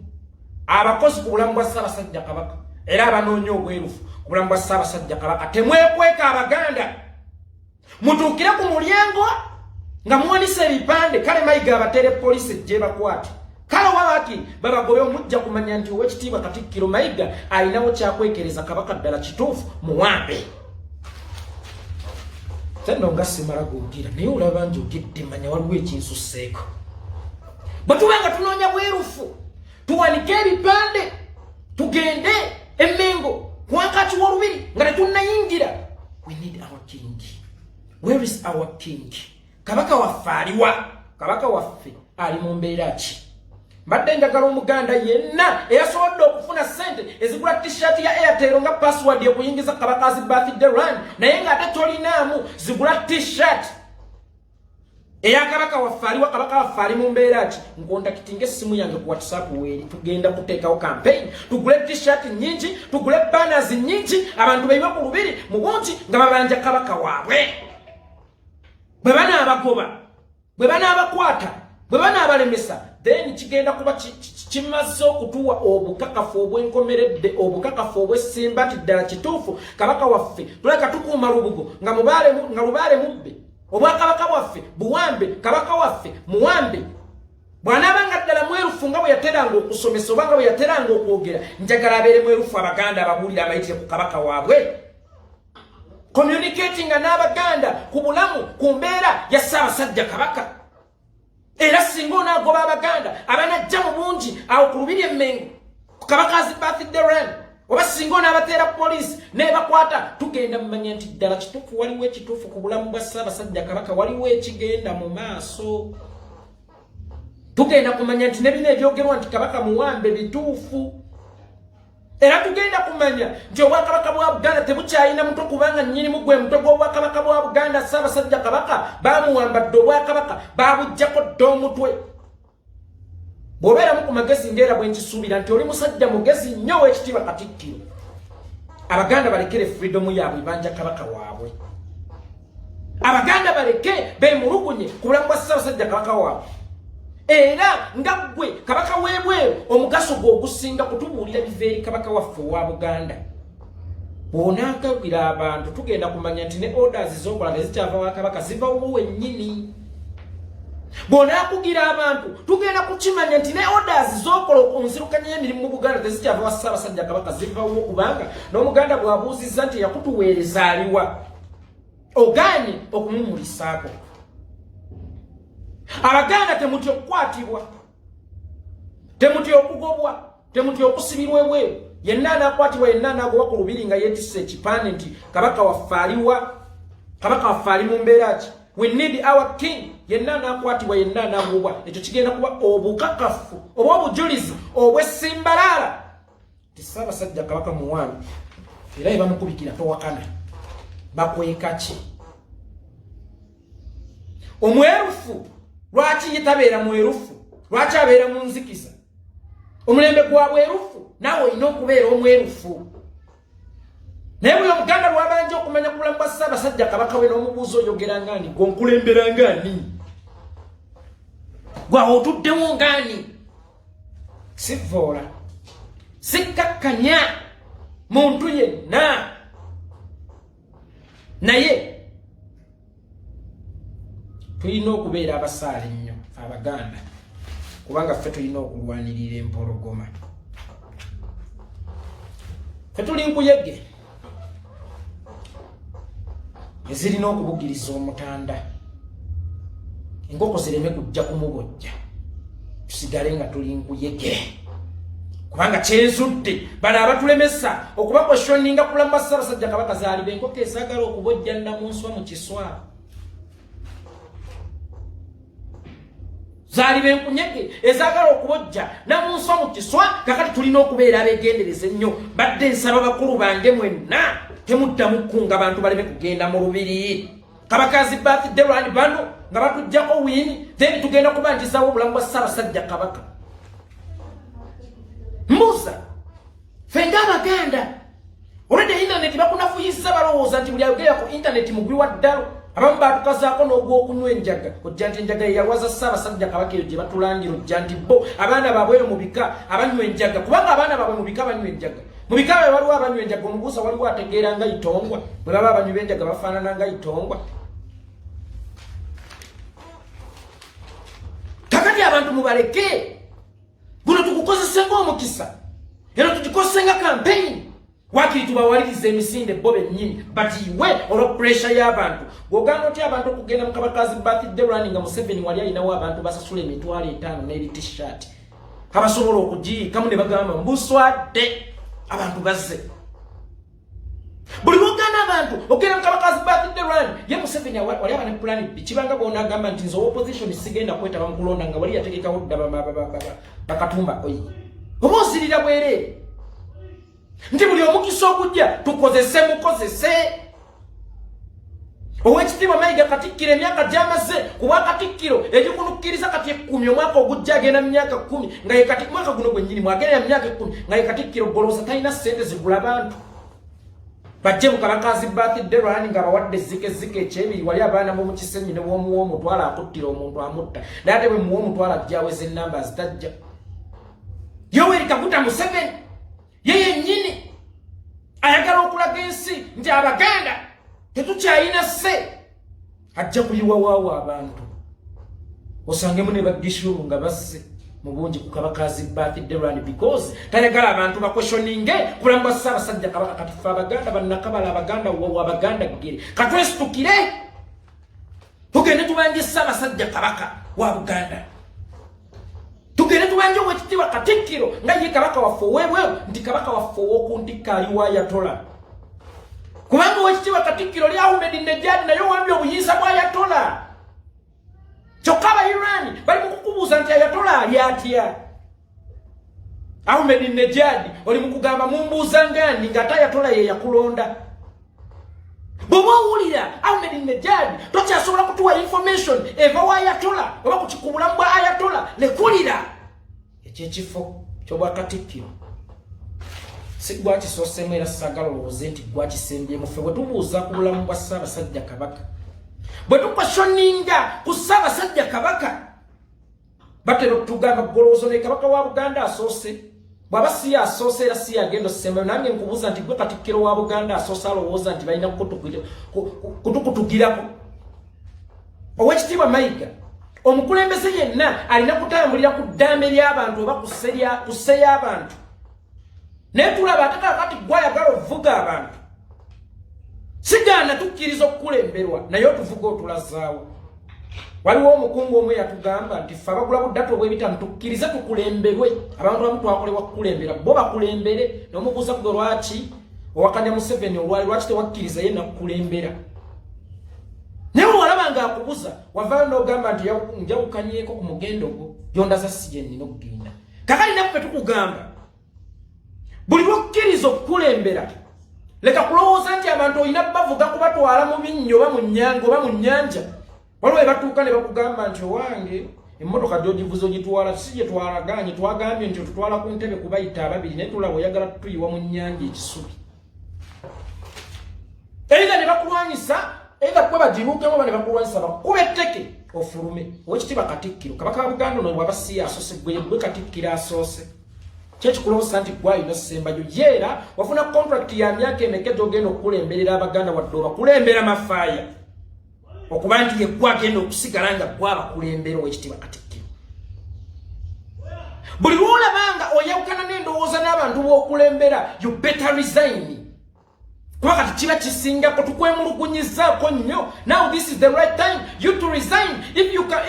abakozi ku bulamu bwa Ssaabasajja Kabaka era abanoonya obwerufu ku bulamu bwa Ssaabasajja Kabaka temwekweka abaganda mutuukire ku mulyango nga muwanise ebipande kale Mayiga abatere poliisi ejje bakwate kale wabaki babagobe omujja kumanya nti owekitiibwa Katikkiro Mayiga alinawo kyakwekereza kabaka ddala kituufu muwambe Tendo nga simala kugira naye olaba njogedde manya waliwo ekinsuseeko bwe tubanga tunoonya bwerufu tuwanike ebipande tugende Emmengo kuwankati w'olubiri nga tetunnayingira we need our king where is our king kabaka waffe aliwa kabaka waffe ali mu mbeera ki mbadde njagala omuganda yenna eyasobodde okufuna ssente ezigula t-shirt ya Airtel nga password okuyingiza kabakazi birthday run naye ng'ate tolinaamu zigula t-shirt eya kabaka waffe aliwa kabaka waffe ali mu mbeera ki nkontakitinga essimu yange ku WhatsApp weeri tugenda kuteekawo campaign tugule t-shirt nyingi tugule banners nyingi abantu bayiwe ku lubiri mu bungi nga babanja kabaka waabwe bwe banaabagoba bwe banaabakwata bwe banaabalemesa then kigenda kuba kimaze okutuwa obukakafu obwenkomeredde obukakafu obwesimba nti ddala kituufu kabaka waffe tuleka tukuuma lubugo nga lubaale mubbe obwakabaka bwaffe buwambe kabaka waffe muwambe bw'anaabanga ddala mwerufu nga bwe yateranga okusomesa oba nga bwe yateranga okwogera njagala abeere mwerufu abaganda ababuulire amayitire ku kabaka waabwe communicating n'abaganda ku bulamu ku mbeera ya Ssaabasajja Kabaka era singa onaagoba abaganda abanajja mu bungi awo ku lubiri Emmengo ku kabakazi birthday run oba singa onaabateera poliisi nebakwata tugenda mumanya nti ddala kituufu waliwo ekituufu ku bulamu bwa Ssaabasajja Kabaka waliwo ekigenda mu maaso tugenda kumanya nti ne bino ebyogerwa nti kabaka muwambe bituufu era tugenda kumanya nti obwakabaka bwa Buganda tebukyalina muto kubanga nnyinimu gwe muto gw'obwakabaka bwa Buganda Ssaabasajja Kabaka bamuwambadde obwakabaka babuggyako dda omutwe bw'obeeramu ku magezi ngeera bwe nkisuubira nti oli musajja mugezi nnyo w'ekitiibwa Katikkiro abaganda balekere freedom yaabwe banja kabaka waabwe abaganda baleke beemulugunye ku bulamu bwa Ssaabasajja Kabaka waabwe era nga gwe kabaka w'ebweru omugaso gwe ogusinga kutubuulira biva eri kabaka waffe owa Buganda bw'onaagabira abantu tugenda kumanya nti ne orders z'okola tezikyava wa kabaka ziva wuwe nnyini bw'onaakugira abantu tugenda kukimanya nti ne orders z'okola okunzirukanya emirimu mu Buganda tezikyava wa Ssaabasajja Kabaka ziva wuwo kubanga n'omuganda bw'abuuzizza nti yakutuweereza aliwa ogaanye okumumulisaako abaganda temutya okukwatibwa temutya okugobwa temutya okusibirwa ebweru yenna anaakwatibwa yenna anaagobwa ku lubiri nga yeetisse ekipande nti kabaka waffe aliwa kabaka waffe ali mu mbeera ki we need our king yenna anaakwatibwa yenna anaagobwa ekyo kigenda kuba obukakafu oba obujulizi obw'essimbalaala ti Ssaabasajja Kabaka muwambe era ebamukubikira towakana bakweka ki omwerufu lwaki yetabeera mwerufu lwaki abeera mu nzikiza omulembe gwa bwerufu naawe olina okubeera omwerufu naye buli omuganda lwabanja okumanya ku bulamu bwa Ssaabasajja Kabaka we n'omubuuza oyogera ngani gwe onkulembera ngani gwawe otuddewo ngani sivoola sikkakkanya muntu yenna naye tulina okubeera abasaale nnyo abaganda kubanga ffe tulina okulwanirira empologoma Fetuli nkuyege ezirina okubugiriza omutanda enkoko zireme kujja kumubojja tusigale nga tuli nkuyege kubanga kyenzudde bano abatulemesa okuba questioninga kulamba Ssaabasajja Kabaka zaali benkoko ezaagala okubojja Namunswa mu kiswa zaali benkunyege ezaagala okubojja Namunswa mu kiswa kakati tulina okubeera abeegendereza ennyo badde nsaba bakulu bange mwenna temuddamu kunga abantu baleme kugenda mu lubiri Kabakazi birthday run bano nga batujjako wini then tugenda kubanjizaawo obulamu bwa Ssaabasajja Kabaka Mbuza fenga Abaganda olwedde internet bakunafuyisa balowooza nti buli ayogera ku internet mugwi wa ddalo abamu batukazaako n'ogw'okunywa enjaga ojja nti enjaga yeyalwaza Ssaabasajja Kabaka eyo gye batulangira ojja nti bo abaana baabwe eyo mu bika abanywa enjaga kubanga abaana baabwe mu bika banywa enjaga mu bika bwe waliwo abanywa enjaga omubuusa waliwo ategeera nga itongwa bwe baba abanywi b'enjaga bafaanana nga itongwa kakati abantu mubaleke guno tukukozesa ng'omukisa era tugikozesa nga campaign wakiri tubawaliriza emisinde bo bennyini but iwe olwa pressure y'abantu bw'ogamba otya abantu okugenda mu Kabakazi birthday run nga Museveni wali alinawo abantu basasula emitwalo 5 n'ebi t-shirt abasobola okugiikamu ne bagamba mbuswadde abantu bazze buli lwogana abantu ogenda mu Kabakazi birthday run ye Museveni wali aba ne plan B kibanga bwona agamba nti nze opposition sigenda kwetaba mu kulonda nga wali yategekawo dda bakatumba oyi oba osirira bwereere nti buli omukisa ogujja tukozese mukozese Owekitiibwa Mayiga Katikkiro emyaka gy'amaze ku Bwakatikkiro egikunukkiriza kati 10 omwaka ogujja agenda mu myaka 10 nga ye kati mwaka guno gwennyini mwagenda mu myaka 10 nga ye Katikkiro bolooza talina ssente zigula bantu bajje mu Kabakazi birthday run nga bawadde zike ekyebiri wali abaana mu Kisenyi ne bw'omuwa omutwala akuttira omuntu amutta naye ate bwe muwa omutwala ajja aweza ennamba zitajja Yoweri Kaguta Museveni ye yennyini ayagala okulaga ensi nti Abaganda tetukyalina sse ajja kuyiwawaawo abantu osangemu ne bagishuru nga basse mu bungi ku Kabakazi birthday run because tayagala abantu bakwestioninge kubulamu bwa Ssaabasajja Kabaka kati ffe Abaganda bannakabala Abaganda Abaganda gere katwesitukire tugende tubanje Ssaabasajja Kabaka wa Buganda tugende tubanje Owekitiibwa Katikkiro nga ye Kabaka waffe wewe nti Kabaka waffe ow'okuntikka aliwo Ayatola kubanga Owekitiibwa Katikkiro li Ahmed Nejad naye wambye obuyinza bwa Ayatola kyokka Abayirani bali mu kukubuuza nti Ayatola ali atya Ahmed Nejad oli mu kugamba mumbuuza ngandi ng'ate Ayatola ye yakulonda bw'oba owulira Ahmed Nejad tokyasobola kutuwa information eva wa Ayatola oba ku kikubulamu bwa Ayatola lekulira ekyekifo ky'Obwakatikkiro si gwakisoosemu era saagala olowooze nti gwakisembyemu ffe bwe tubuuza ku bulamu bwa Ssaabasajja Kabaka bwe tukwestioninga ku Ssaabasajja Kabaka batera okutugamba golowoozo ne Kabaka wa Buganda asoose bw'aba si asoose era si agenda osembayo nange nkubuuza nti gwe Katikkiro wa Buganda asoose alowooza nti balina kutukutugirako Owekitiibwa Mayiga omukulembeze yenna alina kutambulira ku ddambe ly'abantu oba ku sse y'abantu naye tulaba ate kakati gwayagala ovuga abantu sigaana tukkiriza okukulemberwa naye otuvuga otulazaawo waliwo omukungu omwe yatugamba nti ffe abagula buddatu obw'ebitamu tukkirize tukulemberwe abantu abamu twakolebwa kukulembera bo bakulembere n'omubuuza gwe lwaki owakanya Museveni olwali lwaki tewakkiriza ye nakukulembera naye walaba ng'akubuza wavaayo n'ogamba nti njawukanyeeko ku mugendo gwo gyondaza si gye nnina okugenda kakali naffe tukugamba buli lwokkiriza okukulembera leka kulowooza nti abantu olina bavuga kubatwala mu binnyo oba mu nnyanga oba mu nnyanja waliwo ebatuuka ne bakugamba nti owange emmotoka gy'ogivuza ogitwala si gye twalaganye twagambye nti otutwala ku ntebe kubayita ababiri naye tulaba oyagala tutuyiwa mu nnyanja ekisubi eitha ne bakulwanyisa eitha kwe bagibuukemu oba ne bakulwanyisa bakuba etteke ofulume Owekitiibwa Katikkiro Kabaka wa Buganda ono bw'aba si asoose gwe Katikkiro asoose kyekikulowooza nti gwalina ssembajo yeera wafuna contract ya myaka emeka gy'ogenda okukulemberera Abaganda wadde obakulembera mafaaya okuba nti ye gwe agenda okusigala nga gwe abakulembera Owekitiibwa Katikkiro buli lwolabanga oyawukana n'endowooza n'abantu b'okulembera you better resign kuba kati kiba kisingako tukwemulugunyizaako nnyo. Now this is the right time you to resign if you can.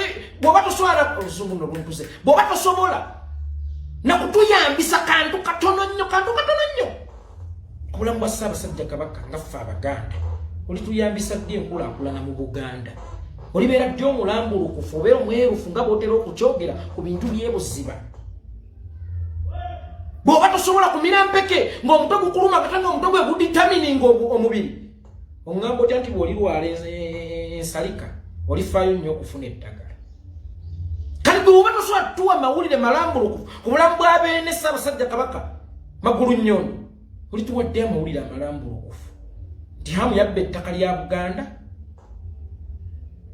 Bw'oba tosobola oluzungu nno luntuze, bw'oba tosobola nakutuyambisa kantu katono nnyo ku bulamu bwa Ssaabasajja Kabaka nga ffe Abaganda. Olituyambisa ddi enkulaakulana mu Buganda? Olibeera ddi omulambulukufu obeera omwerufu nga bw'otera okukyogera ku bintu by'ebuziba? Bw'oba tosobola kumira mpeke ng'omutwe gukuluma kata ng'omutwe gwe guditamininga omubiri, oŋŋamba otya nti bw'olirwala ensalika olifaayo nnyo okufuna eddagala. Kati gwe bw'oba tosobola tuwa mawulire malambulukufu ku bulamu bwa beene Ssaabasajja Kabaka Magulu Nnyonyi, olituwadde amawulire amalambulukufu nti Hamu yabba ettaka lya Buganda,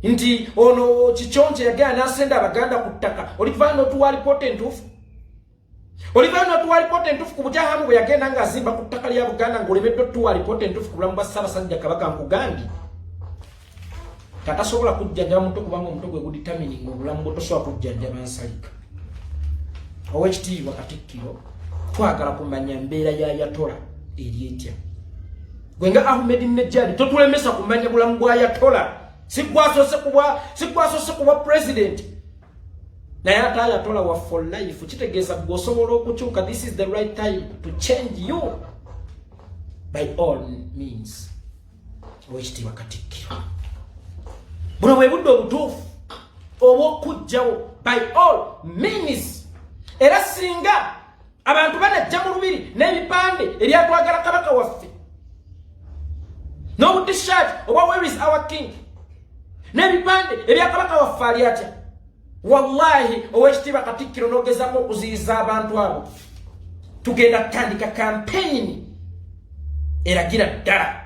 nti ono Kikyonce yagenda n'asenda Abaganda ku ttaka. Olituvayo n'otuwa alipoota entuufu? Olivayo n'otuwa alipoota entuufu ku butya Hamu bwe yagenda ng'azimba ku ttaka lya Buganda ng'olebedde otuwa alipoota entuufu ku bulamu bwa Ssaabasajja Kabaka? Nkugambye katasobola kujjanjaba mutwe kubanga omutwe gwe guditamininga obulamu bwe tosobola kujjanjaba nsalika. Oweekitiibwa Katikkiro, twagala kumanya mbeera ya Ayatollah eri etya. Gwe nga Ahmed Nejad totulemesa kumanya bulamu bwa Ayatollah. Sigwasoose kuba president naye ate Ayatollah wa for life. Kitegeeza bw'osobola okukyuka, this is the right time to change you by all means. Oweekitiibwa Katikkiro, buno bwe budde obutuufu obw'okujjawo by all means. Era singa abantu banajja mu lubiri n'ebipande ebyatwagala Kabaka waffe n'obutishaati oba where is our king n'ebipande ebya Kabaka waffe ali atya, wallahi Oweekitiibwa Katikkiro n'ogezaako okuziyiza abantu abo, tugenda kutandika campaign eragira ddala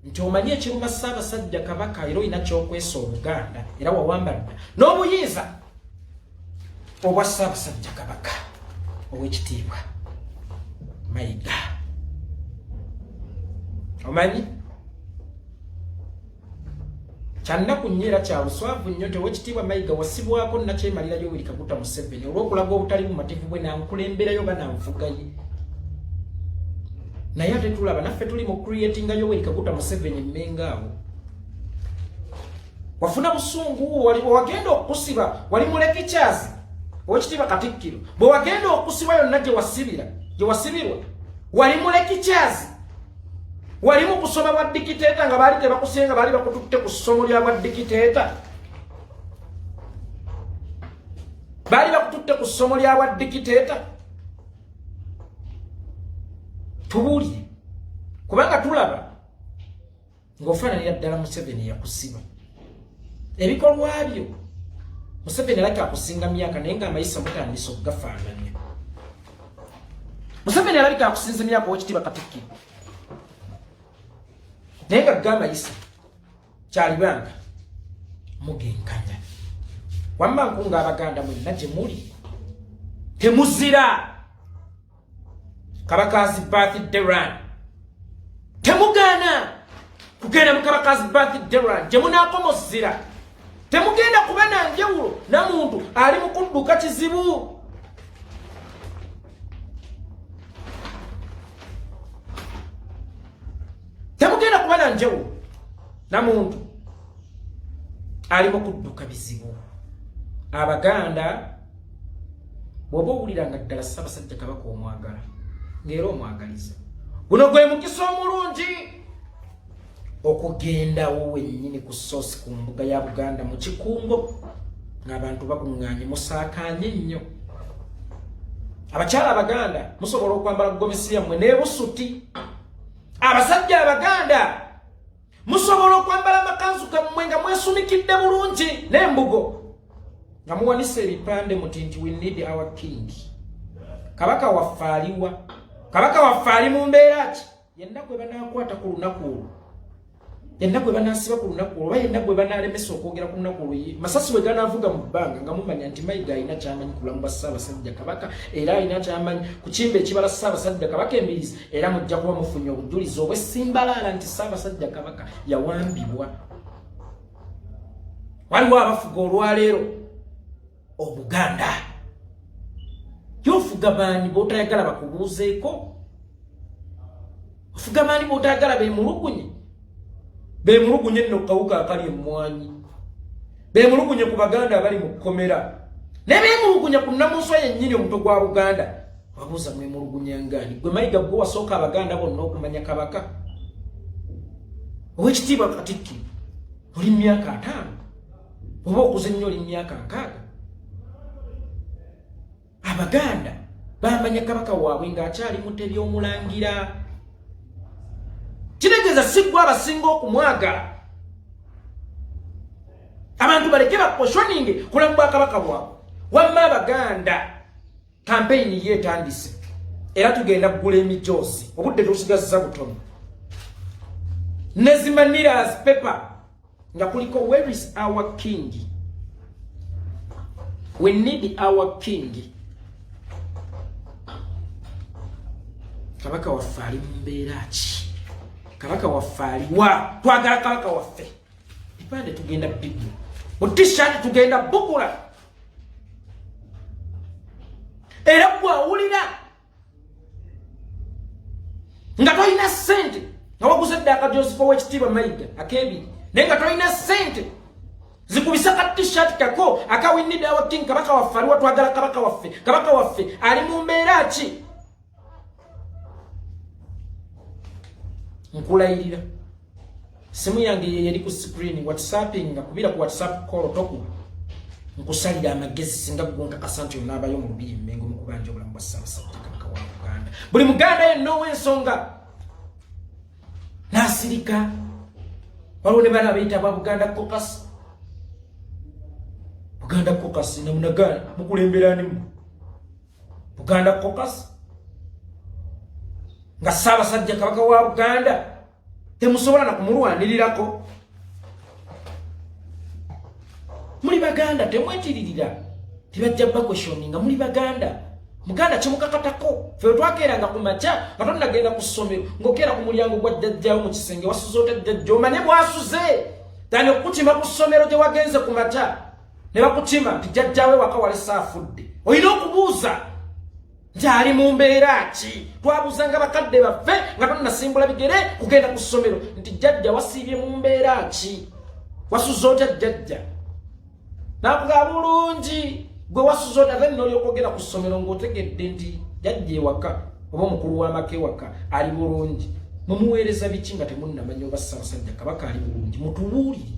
nti omanyi ekiruma Ssaabasajja Kabaka era olina ky'okwesa Obuganda era wawambadde n'obuyinza obwa Ssaabasajja Kabaka Oweekitiibwa Mayiga. Omanyi kyannaku nnyo era kya buswavu nnyo nti Oweekitiibwa Mayiga wasibwako Nnakyemalira Yoweri Kaguta Museveni olw'okulaga obutali bumativu bwe nankulemberayo oba nanfugaye. Naye ate tulaba naffe tuli mu creatinga Yoweri Kaguta Museveni mmengaawo. Wafuna busungu wagenda okusiba wali muleki kyazi Oweekitiibwa Katikkiro, bwe wagenda okusiba yonna gye wasibirwa wali muleki kyazi, wali mu kusoma bwa dikiteeta nga baali tebakusenga, baali bakututte ku ssomo lya bwa dikiteeta, baali bakututte ku ssomo lya bwa dikiteeta. Tubuulire kubanga tulaba ng'ofaananira ddala Museveni yakusiba ebikolwa byo. Museveni alaka akusinga myaka naye ng'amayisa mutandise okugafaananya. Museveni alabika akusinza myaka Oweekitiibwa Katikkiro naye nga g'amayisa kyalibanga mugenkanya. Wamma nkunga Abaganda mwenna gye muli temuzira Kabaka's birthday run. Temugana kugenda mu Kabaka's birthday run gye munaakomozira. Temugenda kuba na njawulo na muntu ali mu kudduka kizibu. Temugenda kuba na njawulo na muntu ali mu kudduka bizibu. Abaganda bw'oba owuliranga ddala Ssaabasajja Kabaka omwagala ng'era omwagaliza, guno gwe mukisa omulungi okugendawo wennyini ku ssoosi ku mbuga ya Buganda mu Kikungo ng'abantu bakuŋŋaanye musaakaanye nnyo. Abakyala Abaganda musobola okwambala gomesi yammwe n'ebusuti. Abasajja Abaganda musobola okwambala amakanzu gammwe nga mwesumikidde bulungi n'embugo nga muwanise ebipande muti nti we need our king. Kabaka waffe aliwa? Kabaka waffe ali mu mbeera ki? Yenna gwe banaakwata ku lunaku olwo, yenna gwe banaasiba ku lunaku olwo, oba yenna gwe banaalemesa okwogera ku lunaku olwo, masasi bwe ganaavuga mu bbanga nga mumanya nti Mayiga alina ky'amanyi ku bulamu bwa Ssaabasajja Kabaka era alina ky'amanyi ku kimba ekibala Ssaabasajja Kabaka embirizi, era mujja kuba mufunye obujulizi obw'essimbalaala nti Ssaabasajja Kabaka yawambibwa. Waliwo abafuga olwaleero Obuganda yofuga bani botayagala bakubuzeeko ofuga bani botayagala bemulugunye nno kawuka akali emmwanyi bemulugunye ku baganda abali mu kkomera ne bemulugunye ku nnamunswa yennyini omuto gwa Buganda wabuuza mwemulugunya ngani gwe Mayiga gwe wasooka abaganda bonna okumanya kabaka ow'ekitiibwa Katikkiro oli myaka 5 oba okuze nnyo oli myaka 6 abaganda bamanya kabaka waabwe ng'akyali Mutebi Omulangira kitegeza siggwa abasinga okumwagala abantu baleke baposhoninge kulambwa kabaka bwabwe wamma abaganda kampeyini yetandise era tugenda kugula emijoozi obudde tusigazza butono nezimanira as paper nga kuliko where is our king, we need our king. Kabaka waffe ali mu mbeera ki? Kabaka waffe ali wa? Twagala kabaka waffe. Ipande tugenda bibu. Mu t-shirt tugenda bukula. Era kwawulira. Nga toyina sente. Nga waguze ddaka Joseph ow'ekitiibwa Mayiga akebiri. Naye nga toyina sente. Zikubisa ka t-shirt kako akawinida wa king kabaka waffe ali wa twagala kabaka waffe. Kabaka waffe ali mu mbeera ki? Nkulayirira simu yange yali ku screen WhatsApping nga kubira ku WhatsApp call toku nkusalira amagezi singa gonka kasantu nabayo mu biyi mengo mu kubanja obulamu bwa Ssaabasajja Kabaka wa Uganda buli muganda yenno w'ensonga nasirika walone bana bayita ba Buganda Caucus na munagana mukulembera ni Buganda Caucus nga Ssaabasajja Kabaka wa Uganda temusobola na kumulwanirirako muli baganda temwetiririra tibajja questioning nga muli baganda muganda kimukakatako fe twakeranga ku macha katonda genda ku ssomero ngokera ku mulyango gwa jjajjawo mu kisenge wasuzote jjajjo mane bwasuze tani okutima ku ssomero gye wagenze ku macha ne bakutima tijjajjawe wakawale saafudde oyina okubuuza Jali mu mbeera ki? Twabuzanga bakadde baffe nga tonnasimbula bigere kugenda ku ssomero nti jjajja wasiibye mu mbeera ki? Wasuzoota jjajja. Nakuga bulungi gwe wasuzoota ate nolyo okugenda ku ssomero ng'otegedde nti jjajja ewaka oba omukulu w'amaka ewaka ali bulungi. Mumuweereza biki nga temunnamanya oba Ssaabasajja Kabaka ali bulungi? Mutubuulire.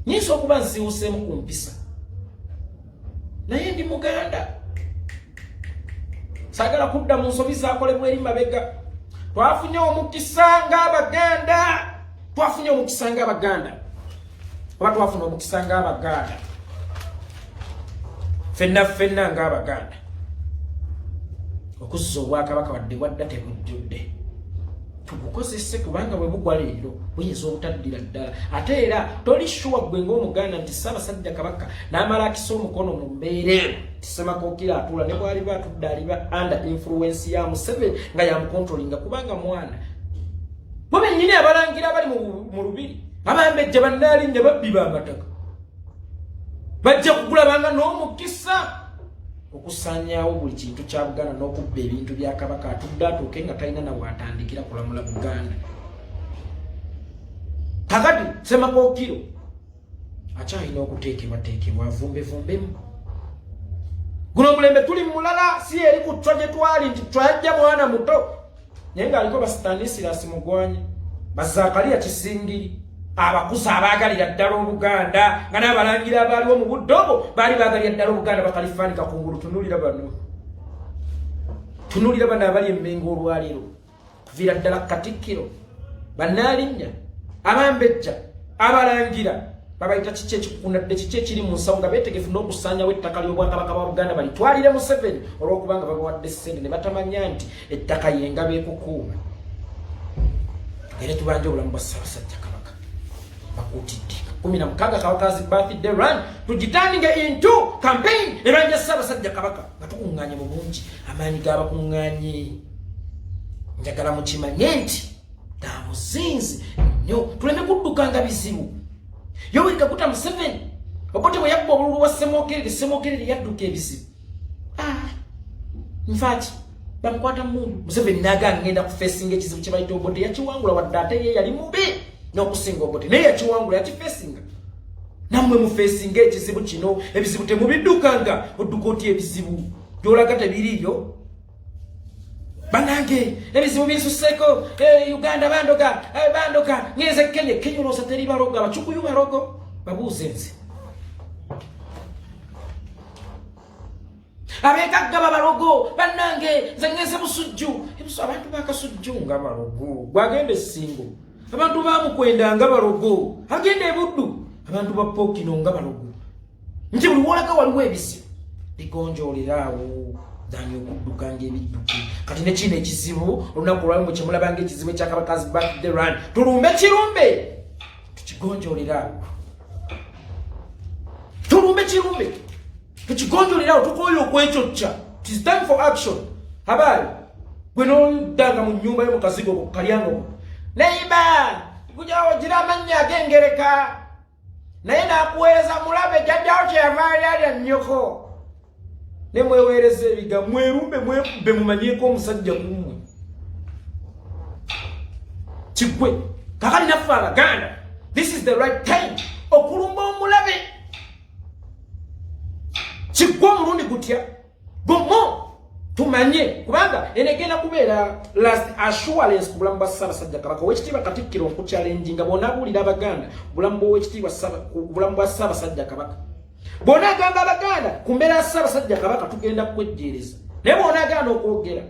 Nyinza okuba nsiwuseemu ku mpisa. Naye ndi Muganda. Sagala kudda mu nsobi zakolebwa eri mabega. Twafunye omukisa ng'Abaganda. Oba twafuna omukisa ng'Abaganda. Ffenna ng'Abaganda. Okuzza Obwakabaka wadde wadda tebujjudde. Tubukozese kubanga bwe bugwa leero buyinza obutaddira ddala. Ate era toli shuwa gwe ng'Omuganda nti Ssaabasajja Kabaka n'amala akisa omukono mu mbeera Semakookiro atula ne bwali batudde aliba under influence ya Museveni nga yamukontrolinga kubanga mwana bo bennyini abalangira abali mu lubiri abambejja bannaali ne babbi b'amataka bajja kugulabanga n'omukisa okusaanyaawo buli kintu kya Buganda n'okubba ebintu bya Kabaka atudde atuuke nga talina nawe atandikira kulamula Buganda. Kakati Semakookiro akyalina okuteekebwateekebwa avumbevumbemu. Guno omulembe tuli mulala si eri ku ttwa gye twali nti twajja mwana muto naye ng'aliko Stanislas Mugwanya Bazakaliya Kisingiri abakusa abaagalira ddala Obuganda nga n'abalangira abaaliwo mu budde obwo baali baagalira ddala Obuganda bakalifaanika kungulu. Tunulira bano abali emmengo olwaleero kuviira ddala Katikkiro bannaalinnya abambejja abalangira babayita kiki ekikundadde kiki ekiri mu nsawo nga beetegefu n'okusaanyawo ettaka ly'Obwakabaka bwa Buganda balitwalire Museveni olw'okubanga babawadde ssente ne batamanya nti ettaka yenga beekukuuma. Era tubanja obulamu bwa Ssaabasajja Kabaka bakuutidde 16 Kawakazi birthday run tugitanninge into campaign ebanja Ssaabasajja Kabaka nga tukuŋŋaanye mu bungi amaanyi g'abakuŋŋaanye njagala mukimanye nti taamuzinzi nnyo tuleme kuddukanga bizibu. Yoweri Kaguta Museveni obote bwe yabba obululu wa Ssemwogerere yadduka ebizibu in fact bamukwata mundu Museveni naga ngenda ku facing ekizibu kye bayita Obote yakiwangula wadde ate ye yali mubi n'okusinga Obote naye yakiwangula yakifacinga namwe mu facing ekizibu kino ebizibu temubiddukanga odduka oti ebizibu gyolaga tebiriyo banange ebizibu binsuseko Uganda bandoka ngeze Kenya oloosa teri baroga abacukuyu barogo babuuze nze abekagga babarogo banange nze ngeze busujju ebiso abantu bakasujju nga barogo gwagende singo abantu bamukwenda nga barogo agende ebuddu abantu ba Pokino nga barogo nti buli wolaga waliwo ebizibu bigonjoolerawo dani okudduka ng'ebidduki kati ne kino ekizibu olunaku lwamu bwe kyemulabanga ekizibu ekyakabakazi back the run tulumbe kirumbe tukigonjoolerawo tulumbe kirumbe tukigonjoolerawo tukoye okwecocca it is time for action habari gwe n'odanga mu nnyumba y'omukazigo kalyango neiba kujawo gira amannya agengereka naye nakuweereza mulabe jjajjawo kyeyavaali alya nnyoko ne mweweereza ebiga mwerumbe mwekubbe mumanyeko omusajja kumwe kigwe kakali naffe Abaganda this is the right time okulumba omulabe kigwe omulundi gutya gomo tumanye kubanga enegenda kubeera last assurance ku bulamu bwa Ssaabasajja Kabaka w'ekitiibwa Katikkiro nkuchallenging bonna abuulira Abaganda bulamu bw'ekitiibwa bulamu bwa Ssaabasajja Kabaka bona agamba Abaganda ku mbeera ya Ssaabasajja Kabaka tugenda kwejjeereza naye bona aganda okwogera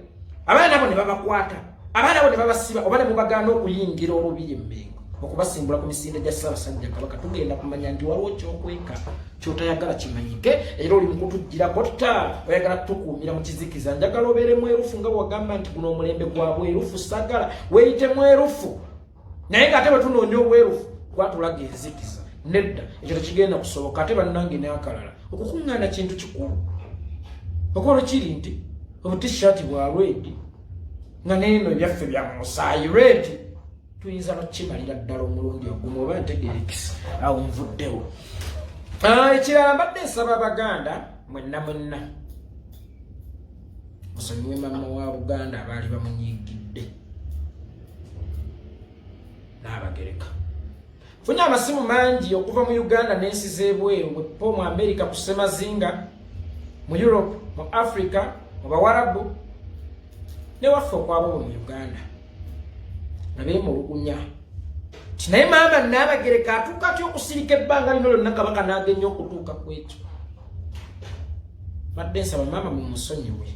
abaana nabo ne babakwata abaana nabo ne babasiba oba ne mubagaana okuyingira olubiri Mmengo okubasimbula ku misinde gya Ssaabasajja Kabaka tugenda kumanya nti waliwo kyokweka kyotayagala kimanyike era oli mukutugirako tuta oyagala tukuumira mu kizikiza njagala obeere mwerufu nga wagamba nti guno omulembe gwa bwerufu sagala weeyite mwerufu naye ng'ate bwe tunoonya obwerufu gwatulaga enzikiza nedda ekyo tekigenda kusoboka ate bannange n'akalala okukuŋŋaana kintu kikulu okola kiri nti obutishaati bwa redi nga neeno ebyaffe bya musaayi redi tuyinza nokimalira ddala omulundi ogumu oba ntegerekisa awo nvuddewo ekirala mbadde nsaba Abaganda mwenna musonyiwe maama wa Buganda abaali bamunyigidde n'Abagereka funye amasimu mangi okuva mu Uganda n'ensi z'ebweru bwepo mu America ku Ssemazinga mu Europe mu Africa mu Bawarabu ne waffe okwabo mu Uganda nabeemulugunya naye maama n'Abagereka atuuka atya okusirika ebbanga lino lyonna Kabaka n'agenya okutuuka ku ekyo badde nsaba maama mumusonyiwe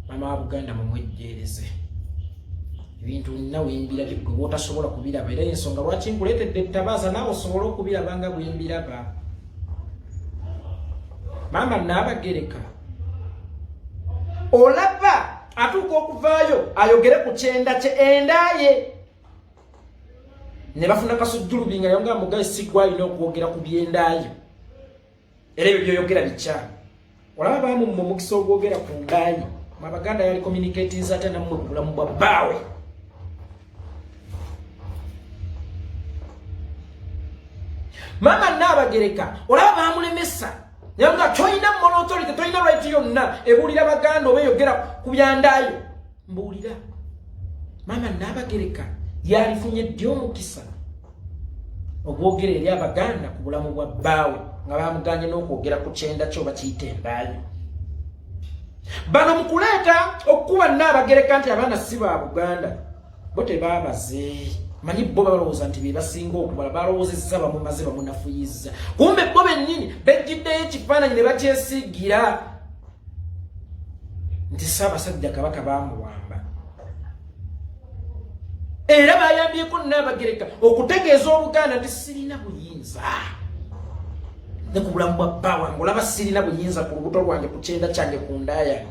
maama wa Buganda mumwejjeereze ebintu nawe embirabye gwe bw'otasobola kubiraba era ensonga lwaki nkuleetedde ettabaaza naawe osobole okubiraba nga bwe mbiraba maama n'Abagereka olaba atuuka okuvaayo ayogere ku kyenda kye endaye ne bafuna kasujjulubi nga yonga mugaye sigwa alina okwogera ku byendayo era ebyo byoyogera bikyamu olaba baamu mu mukisa ogwogera ku ndayi mu Abaganda yali communicating ate nammwe ku bulamu bwa bbaawe maama n'Abagereka olaba baamulemesa naye nga toyina mono authority toyina right yonna ebuulira Abaganda oba eyogera ku byandayo mbuulira maama n'Abagereka yalifunye ddi omukisa ogwogera eri Abaganda ku bulamu bwa bbaawe nga baamuganye n'okwogera ku kyenda kyo bakiyita endaayo bano mu kuleeta okukuba n'Abagereka nti abaana si ba Buganda bo tebaabaze manyi bo balowooza nti be basinga okubala balowoozezza bamumaze bamunafuyizza kumbe bo bennyini bejjiddeyo ekifaananyi ne bakyesiigira nti Ssaabasajja Kabaka baamuwamba era bayambyeko n'Abagereka okutegeeza Obuganda nti sirina buyinza ne ku bulamu bwa bba wange olaba sirina buyinza ku lubuto lwange ku kyenda kyange ku ndaaya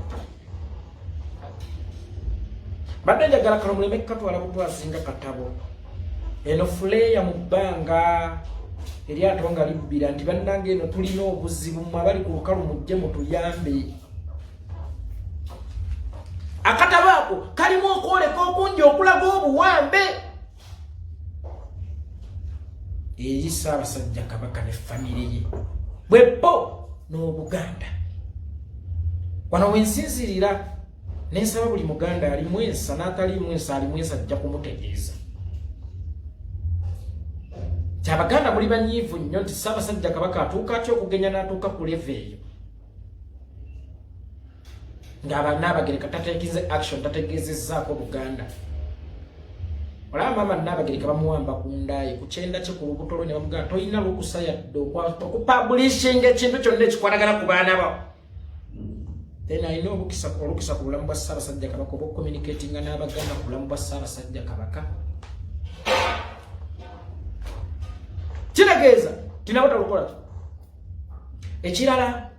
badde njagala kano muleme katwala butwazinga katabo eno fuleya mu bbanga eryato nga libbira nti bannange eno tulina obuzibu mmwe abali ku lukalu mujje mutuyambe akatabo ako kalimu okwoleka okungi okulaga obuwambe eri Ssaabasajja Kabaka ne famire ye bwebbo n'Obuganda wano wensinzirira nensaba buli muganda ali mwensa n'atali mwensa ali mwensa ajja kumutegeeza kyabaganda muli banyiivu nnyo nti Ssaabasajja Kabaka atuuka atya okugenya n'atuuka ku leve eyo Naabagereka tateekinze action tategeezezzaako Buganda. Olaba Maama Naabagereka bamuwamba ku ndaaye ku kyenda kye ku lubuto lwe ne bamugamba toyina lukusa yadde okupublishinga ekintu kyonna ekikwatagana ku baana bo. Then alina olukisa ku bulamu bwa Ssaabasajja Kabaka oba communicatinga n'Abaganda ku bulamu bwa Ssaabasajja Kabaka. Kitegeeza tinabo talukola ekirala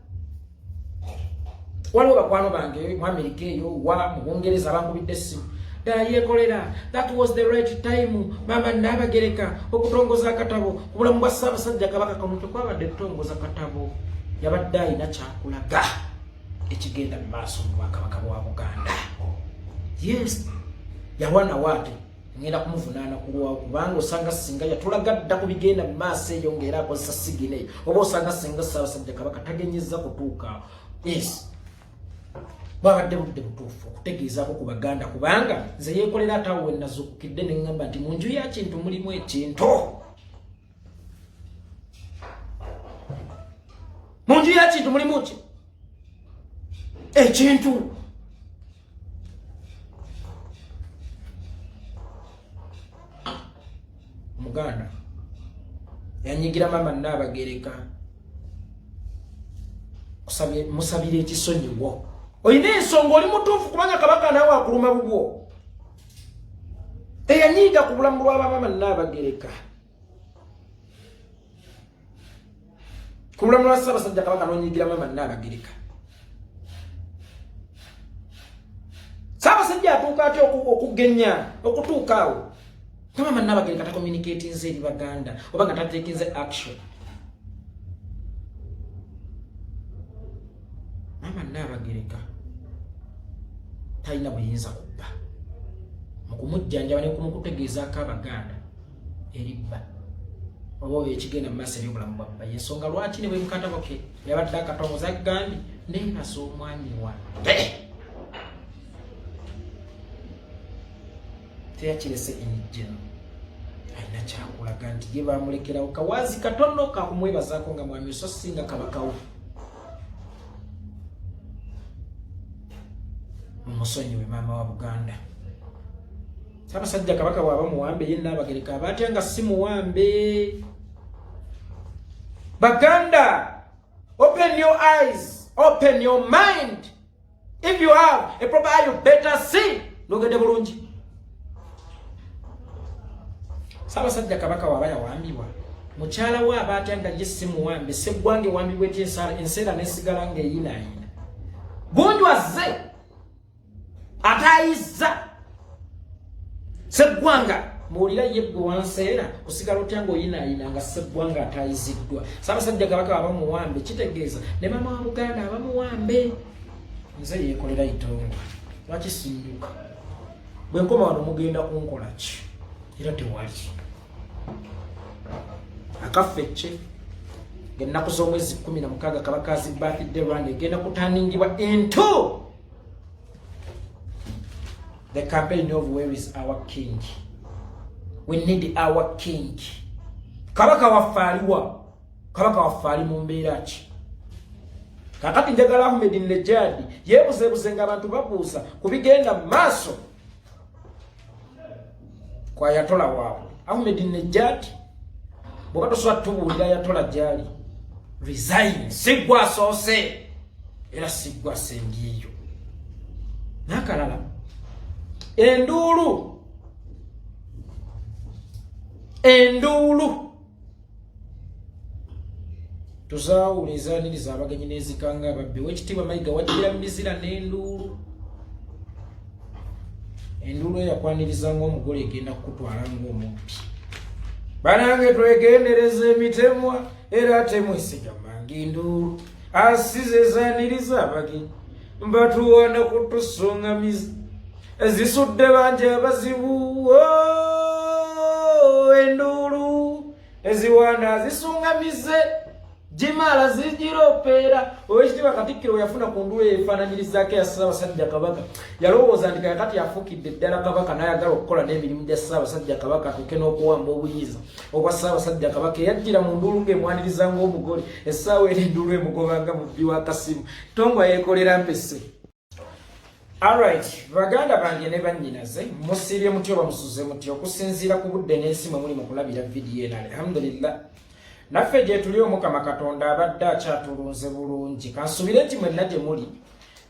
waliwo bakwano bange mu America eyo wa mu Bungereza abankubidde essimu ddala yeekolera that was the right time Maama Naabagereka okutongoza akatabo ku bulamu bwa Ssaabasajja Kabaka kamuntu kwabadde kutongoza katabo yabadde alina kyakulaga ekigenda mu maaso mu Bwakabaka bwa Buganda. Yes yawana waati ngenda kumuvunaana kulwawo kubanga osanga singa yatulaga dda ku bigenda mu maaso eyo ng'era akozesa sigine oba osanga singa Ssaabasajja Kabaka tagenyezza kutuuka. Yes babadde budde butuufu okutegeezaako ku Baganda kubanga nze yeekolera ataawo we nazuukukidde ne ŋŋamba nti mu nju ya kintu mulimu ekintu. Mu nju ya kintu mulimu ki? Ekintu. Muganda yanyigira Maama Naabagereka musabire ekisonyiwo. Oyina ensonga oli mutuufu kubanga Kabaka naawe akuluma bubwo. Teyanyiiga ku bulamu bwa Maama Naabagereka. Ku bulamu bwa Ssaabasajja Kabaka n'onyiigira Maama Naabagereka. Ssaabasajja atuuka atya okugenya okutuuka awo nga Maama Naabagereka takommunicatinze eri Baganda oba nga tateekinze action. Maama Naabagereka talina buyinza kubba mu kumujjanjaba ne kumukutegeezaako Abaganda eribba oba ekigenda mu maaso eby'obulamu bwabba. Yensonga lwaki ne bwe mukatabo ke yabadde akatongoza agambye neebasa omwami wange teyakirese enijjeno alina kyakulaga nti ye bamulekerawo kawaazi katono kakumwebazaako nga mwami so singa Kabakawo. Musonyiwe maama wa Buganda. Ssaabasajja Kabaka bw'aba muwambe ye Naabagereka aba atya nga si muwambe. Baganda, open your eyes, open your mind. If you have a proper eye, you better see. Nogede bulungi. Ssaabasajja Kabaka bw'aba yawambibwa mukyala we aba atya nga ye si muwambe Sseggwanga ewambibwa ety enseera n'esigala ng'eyinaayina. Gunjwaze atayiza Sseggwanga muwulira ye gwe wanseera osigala otya ng'oyinaayina nga Sseggwanga atayiziddwa. Ssaabasajja Kabaka aba muwambe kitegeeza ne Maama wa Buganda aba muwambe. Nze yeekolera itongo lwaki sinnyuka bwe nkoma wano mugenda kunkola ki era tewali akaffe ng'ennaku z'omwezi 16 Kabaka azibbaatidde Rwanda egenda kutandingibwa into the campaign of where is our king. We need our king. Kabaka waffe aliwa? Kabaka waffe ali mu mbeera ki? Kakati njagala Ahmadinejad yeebuzeebuze ng'abantu babuuza ku bigenda mu maaso kwa Ayatollah waabwe. Ahmadinejad bw'oba tosobola tubuulira Ayatollah gy'ali resign, si ggwe asoose era si ggwe asembyeyo. N'akalala enduulu tuzaawulizaaniriza abagenyi n'ezikanga ababbi. Weekitiibwa Mayiga wajjira mu bizira n'enduulu. Enduulu eyakwaniriza ng'omugole egenda kukutwala ng'omubbi. Banange twegendereza emitemwa era temwesigamanga enduulu. Asize ezaaniriza abagenyi mbatuwana kutusongamiza ezisudde bangi abazibu. Enduulu eziwaana zisungamize Jimala zijiropera owekitiibwa Katikkiro yafuna ku nduwe efaananyirizaako ya Ssaabasajja Kabaka yalowooza nti kakati afukidde ddala Kabaka n'ayagala okukola n'emirimu gya Ssaabasajja Kabaka atuuke n'okuwamba obuyiiza obwa Ssaabasajja Kabaka eyajjira mu nduulu ng'emwaniriza ng'omugole essaawa eri enduulu emugobanga mu bbi w'akasimu Ttongwa yeekolera mpese. Alright, baganda bange ne bannyinaze musiibye mutyo bamusuze mutyo okusinziira ku budde n'ensi mwe muli mu kulabira vidiyo eno alhamdulillah. Naffe gye tuli Omukama Katonda abadde akyatulunze bulungi kansubire nti mwenna gye muli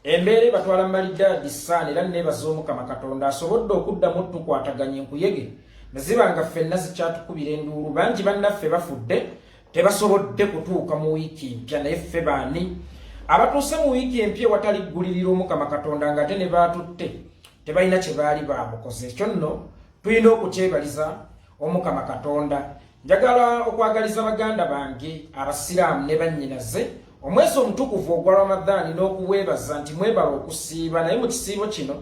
embeera batwala Malidaadi Ssaani era neebaza Omukama Katonda asobodde okuddamu tukwataganya enkuyege ne ziba nga ffenna zikyatukubira enduulu bangi bannaffe bafudde tebasobodde kutuuka mu wiiki mpya naye ffe baani abatuuse mu wiiki empya ewatali ggulirira Omukama Katonda ng'ate ne baatutte tebalina kye baali baamukoze ekyo nno tulina okukyebaliza Omukama Katonda. Njagala okwagaliza baganda bange abasiraamu ne bannyinaze omwezi omutukuvu ogwa Ramadhaani n'okuweebaza nti mwebala okusiiba naye mu kisiibo kino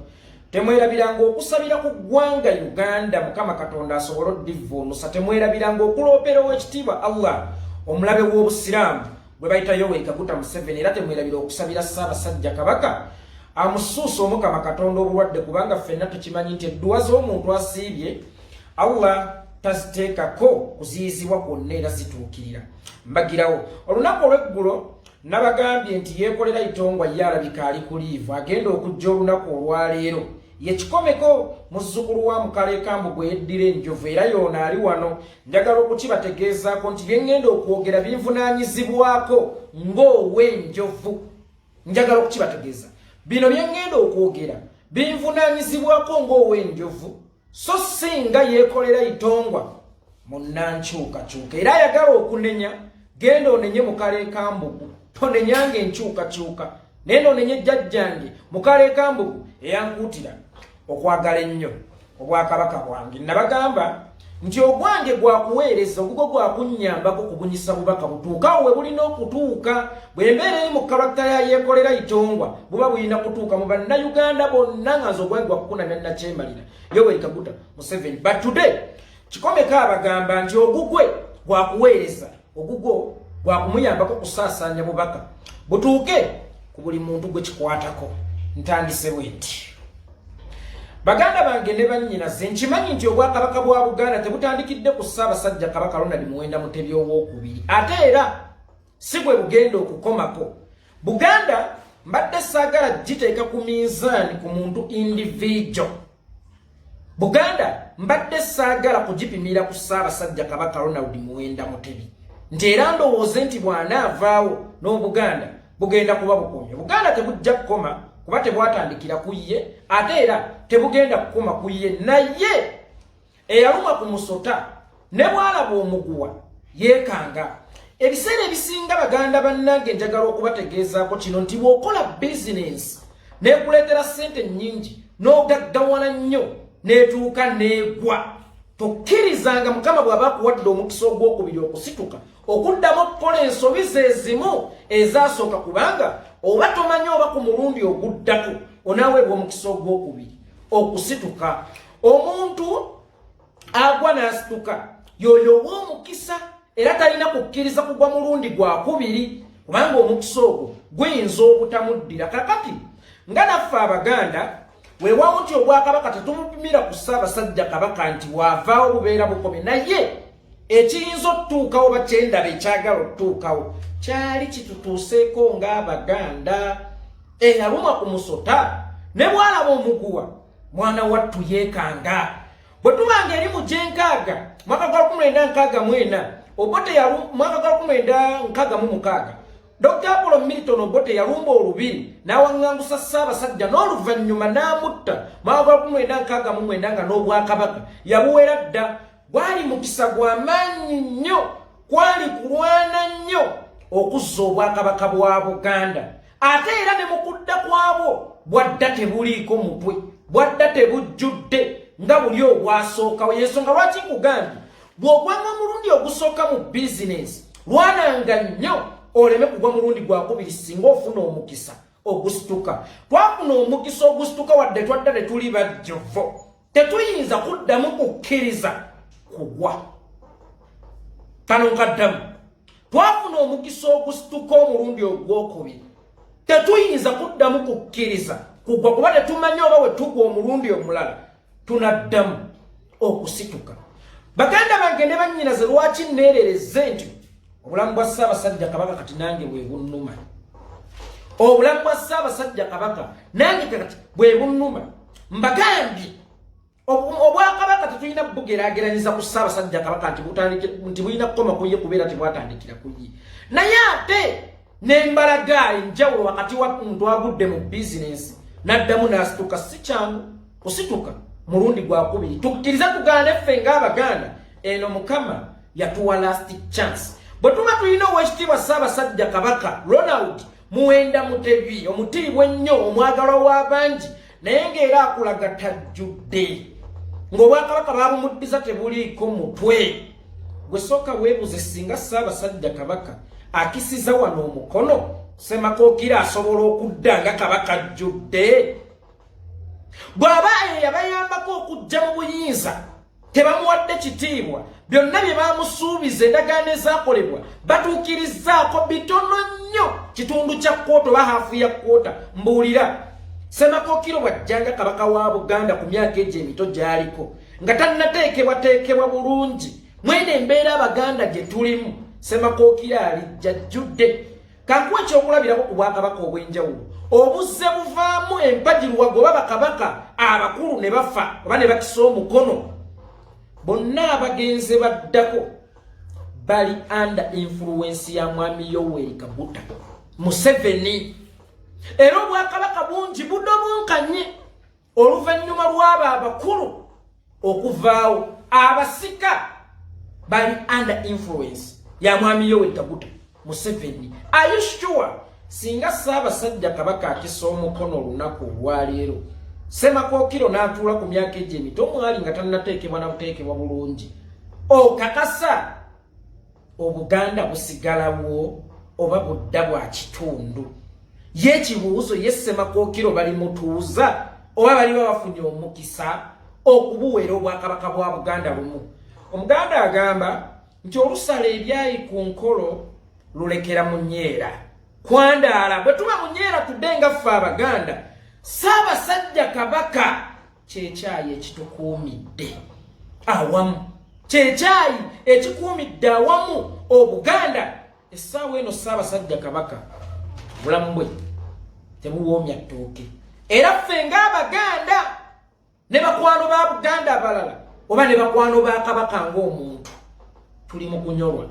temwerabiranga okusabira ku ggwanga Uganda Mukama Katonda asobole oddivuunusa temwerabiranga okuloopera ow'ekitiibwa Allah omulabe w'obusiraamu bwe bayita Yoweri Kaguta Museveni era temwerabira okusabira Ssaabasajja Kabaka amusuusa Omukama Katonda obulwadde kubanga ffenna tukimanyi nti edduwa z'omuntu asiibye Allah taziteekako kuziyizibwa kwonna era zituukirira. Mbagirawo olunaku olw'eggulo nabagambye nti yeekolera Itongwa ye alabika ali ku liivu agenda okujja olunaku olwaleero yekikomeko muzzukulu wa Mukale Kambugu yeddira enjovu era yoona ali wano njagala okukibategeezaako nti byengenda okwogera binvunaanyizibwako ng'ow'enjovu njagala okukibategeeza bino byengenda okwogera binvunaanyizibwako ng'ow'enjovu so singa yeekolera Itongwa munnankyukakyuka era ayagala okunenya genda onenye Mukale Kambugu tonenyange enkyukakyuka naye nonenye jjajjange Mukale Kambugu eyankuutira okwagala ennyo obwakabaka bwange nabagamba nti ogwange gwakuweereza ogugwo gwakunnyambako kubunyisa bubaka butuukawo we bulina okutuuka bw'embeera eri mu kalakita ya yeekolera Itongwa buba bulina kutuuka mu bannayuganda bonna nga nze ogwange gwakukunamya nakyemalira Yoweri Kaguta Museveni but today kikomeko abagamba nti ogugwe gwakuweereza ogugwo gwakumuyambako kusaasaanya bubaka butuuke ku buli muntu gwe kikwatako ntandise bwenti. Baganda bange ne bannyinaze nkimanyi nti obwakabaka bwa Buganda tebutandikidde ku Ssaabasajja Kabaka Ronald Muwenda Mutebi owookubiri ate era si gwe bugenda okukomako. Buganda mbadde saagala giteeka ku minzaani ku muntu individual. Buganda mbadde saagala kugipimira ku Ssaabasajja Kabaka Ronald Muwenda Mutebi nti era ndowooze nti bw'anaavaawo n'Obuganda bugenda kuba bukomye. Buganda tebujja kukoma kuba tebwatandikira ku ye ate era tebugenda kukoma ku ye naye eyaluma ku musota ne bwalaba omuguwa yeekanga. Ebiseera ebisinga baganda bannange njagala okubategeezaako kino nti bw'okola bizinensi n'ekuleetera ssente nnyingi n'ogaggawala nnyo n'etuuka n'egwa tokkirizanga Mukama bw'aba akuwadde omukisa ogwokubiri okusituka okuddamu okukola ensobi ze ezimu ezaasooka kubanga oba tomanyi oba ku mulundi oguddako onaaweebwa omukisa ogwokubiri okusituka. Omuntu agwa n'asituka y'oyo ow'omukisa era talina kukkiriza kugwa mulundi gwakubiri kubanga omukisa ogwo guyinza obutamuddira. Kakati nga naffe Abaganda weewaawo nti obwakabaka tetumupimira ku Ssaabasajja Kabaka nti waavaawo bubeera bukomye naye ekiyinza okutuukawo oba kyendaba ekyagala okutuukawo kyali kitutuuseeko ng'Abaganda. Eyaluma ku musota ne bwalaba omuguwa mwana wattu yeekanga. Bwe tubanga eri mu gyenkaaga mwaka gwa 1964 Obote yalumba mwaka gwa 1966 Dr. Apollo Milton Obote yalumba olubiri n'awaŋŋangusa Ssaabasajja n'oluvannyuma n'amutta mwaka gwa 1969 nga n'obwakabaka yabuwera dda. Gwali mukisa gwa maanyi nnyo kwali kulwana nnyo okuzza obwakabaka bwa Buganda ate era ne mukudda kwabwo bwadda tebuliiko mutwe bwadda tebujjudde nga buli obwasookawo. Yensonga lwaki nkugambye bw'ogwanga omulundi ogusooka mu bizinensi lwananga nnyo oleme kugwa mulundi gwakubiri singa ofuna omukisa ogusituka. Twafuna omukisa ogusituka wadde twadda ne tuli bajjovo tetuyinza kuddamu kukkiriza kugwa. Kano nkaddamu twafuna omukisa ogusituka omulundi ogwokubiri tetuyinza kuddamu kukkiriza kugwa kuba tetumanyi oba we tugwa omulundi omulala tunaddamu okusituka. Baganda bange ne bannyinaze lwaki nneerereze nti obulamu bwa Ssaabasajja Kabaka kati nange bwe bunnuma. Obulamu bwa Ssaabasajja Kabaka nange kati bwe bunnuma. Mbagambye obwakabaka tetulina bugeraageranyiza ku Ssaabasajja Kabaka nti bulina kukoma ku ye kubeera tebwatandikira ku ye. Naye ate n'embalaga enjawulo wakati wa muntu agudde mu bizinensi n'addamu n'asituka si kyangu kusituka mulundi gwakubiri. Tukkiriza tugaana ffe ng'Abaganda eno Mukama yatuwa last chance. Bwe tuba tulina Oweekitiibwa Ssaabasajja Kabaka Ronald Muwenda Mutebi omutiibwa ennyo omwagalwa w'abangi naye ng'era akulaga tajjudde ng'obwakabaka baabumuddiza tebuliiko mutwe. Gwe sooka weebuze singa Ssaabasajja Kabaka akisiza wano omukono Ssemakookiro asobola okudda nga Kabaka ajjudde? Bw'aba yabayambako okujja mu buyinza tebamuwadde kitiibwa, byonna bye baamusuubiza endagaano ezaakolebwa batuukirizzaako bitono nnyo, kitundu kya kkoota oba haafu ya kkoota. Mbuulira, Ssemakookiro bw'ajjanga Kabaka wa Buganda ku myaka egyo emito gy'aliko nga tannateekebwateekebwa bulungi mwene embeera Abaganda gye tulimu, Ssemakookiro alijja ajjudde. Kankuwa ekyokulabirako ku Bwakabaka obw'enjawulo obuzze buvaamu empagirwago oba bakabaka abakulu ne bafa oba ne bakisa omukono. Bonna abagenze baddako bali under influence ya Mwami Yoweri Kaguta Museveni. Era Obwakabaka bungi budobunkanye oluvannyuma lw'abo abakulu okuvaawo. Abasika bali under influence ya Mwami Yoweri Kaguta Museveni. Are you sure? Singa Ssaabasajja Kabaka akisa omukono olunaku olwaleero Ssemakookiro n'atuula ku myaka egyo emito omwali nga tannateekebwa na buteekebwa bulungi, okakasa Obuganda busigalawo oba budda bwa kitundu? Ye ekibuuzo ye Ssemakookiro bali mutuuza oba bali bafunye omukisa okubuwera Obwakabaka bwa Buganda lumu? Omuganda agamba nti olusala ebyayi ku nkolo lulekera mu nnyeera. Kwandaala bwe tuba mu nnyeera tudde nga ffe Abaganda, Ssaabasajja Kabaka kyekyayi ekitukuumidde awamu, kyekyayi ekikuumidde awamu Obuganda. Essaawa eno Ssaabasajja Kabaka bulamu bwe tebuwoomya ttooke. Era ffe ng'Abaganda ne bakwano ba Buganda abalala oba ne bakwano ba Kabaka ng'omuntu tuli mu kunyolwa,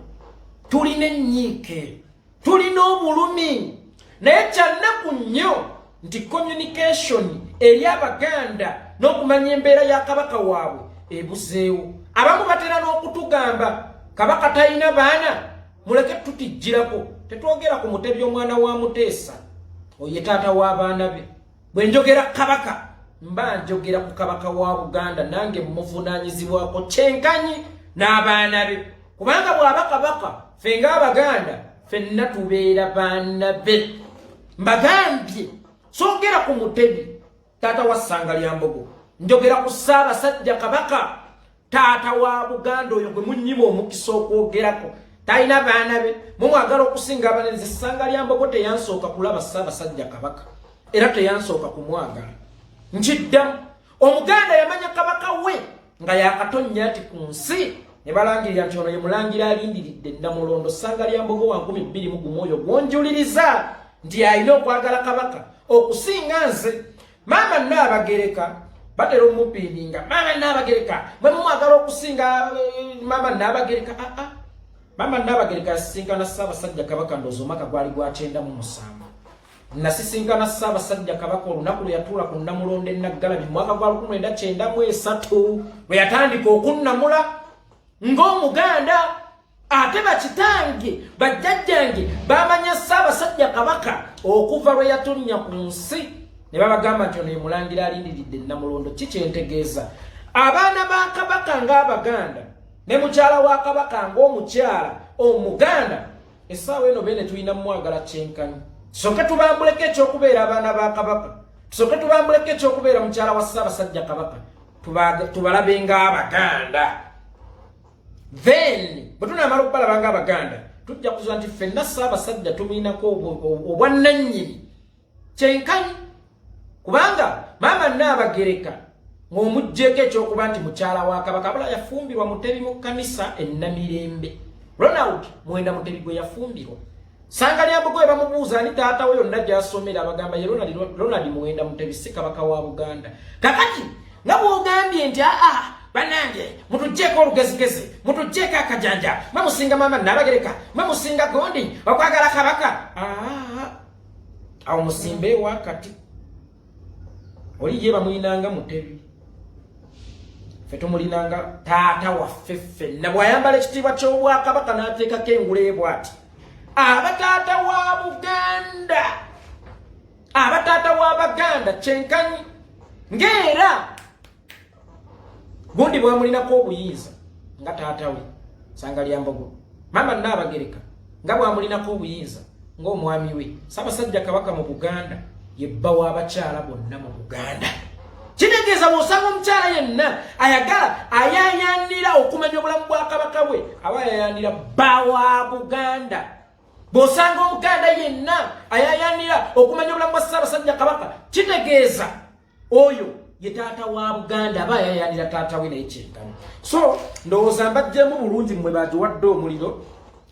tulina ennyiike, tulina obulumi. Naye kyannaku nnyo nti communication eri Abaganda n'okumanya embeera ya Kabaka waabwe ebuzeewo. Abamu batera n'okutugamba Kabaka talina baana, muleke tutijjirako. Tetwogera ku Mutebi omwana wa Muteesa, oye taata w'abaana be. Bwe njogera Kabaka mba njogera ku Kabaka wa Buganda, nange mmuvunaanyizibwako kyenkanyi n'abaana be. Kubanga bw'aba Kabaka ffe ng'Abaganda ffenna tubeera baana be. Mbagambye soogera ku Mutebi taata wa Ssangalyambogo, njogera ku Ssaabasajja Kabaka taata wa Buganda oyo gwe munnyima omukisa okwogerako. Talina baana be, mumwagala okusinga abanene. Ssangalyambogo teyansooka kulaba Ssaabasajja Kabaka era teyansooka kumwagala. Nkiddamu, Omuganda yamanya Kabaka we nga yakatonnya ati ku nsi ne balangirira nti ono ye mulangira alindiridde Namulondo Ssangalyambogo wa 2021 oyo gwonjuliriza nti alina okwagala Kabaka okusinga nze. Maama Nnaabagereka batera omupindinga, Maama Nnaabagereka bwe mumwagala okusinga Maama Nnaabagereka. Maama Nnaabagereka yasisinkana Ssaabasajja Kabaka ndowooza omwaka gwali gwa 97. Nasisinkana Ssaabasajja Kabaka olunaku lwe yatuula ku Namulondo e Naggalabi mu mwaka gwa 1993 bwe yatandika okunnamula ng'Omuganda. Ate bakitange bajjajjange bamanya Ssaabasajja Kabaka okuva lwe yatonnya ku nsi ne babagamba nti ono ye mulangira alindiridde Namulondo. Kikyentegeeza abaana ba Kabaka ng'Abaganda ne mukyala wa Kabaka ng'omukyala Omuganda, essaawa eno bene tulina mwagala kyenkanyi. Tusooke tubambuleko ekyokubeera abaana ba Kabaka, tusooke tubambuleko ekyokubeera mukyala wa Ssaabasajja Kabaka, tubalabe ng'Abaganda. Then bwe tunaamala okubalaba ng'Abaganda tujja kuzuula nti ffenna Ssaabasajja tumuyinako obwannannyini kyenkanyi kubanga maama Nnaabagereka ng'omuggyeko ekyokuba nti mukyala wa Kabaka abula yafumbirwa Mutebi mu kkanisa e Namirembe. Ronald Mwenda Mutebi gwe yafumbirwa. Sangalya Mbogo bamubuuza ani taata we yonna gy'asomera abagamba ye Ronald Mwenda Mutebi si Kabaka wa Buganda. Kakati nga bw'ogambye nti banange mutuggyeko olugezigezi mutuggyeko akajanja mamusinga maama Nnaabagereka mamusinga Gondi okwagala Kabaka awo musimbe wakati oli ye bamuyinanga Mutebi ffe tumulinanga taata waffe ffenna bw'ayambala ekitiibwa ky'Obwakabaka n'ateekako engule bw'ati abataata wa Buganda abataata w'Abaganda kyenkanyi ng'era Gundi bwamulinako obuyinza nga taata we Sangalya Mbogo maama Nnaabagereka nga bwamulinako obuyinza ng'omwami we Ssaabasajja Kabaka mu Buganda ye bba w'abakyala bonna mu Buganda. Kitegeeza bw'osanga omukyala yenna ayagala ayayanira okumanya obulamu bwa Kabaka bwe aba ayayanira bba wa Buganda. Bw'osanga Omuganda yenna ayayanira okumanya obulamu bwa Ssaabasajja Kabaka kitegeeza oyo ye taata wa Buganda aba ayayanira taata we naye kyenkanyi. So ndowooza mbajjemu bulungi mmwe bagiwadde omuliro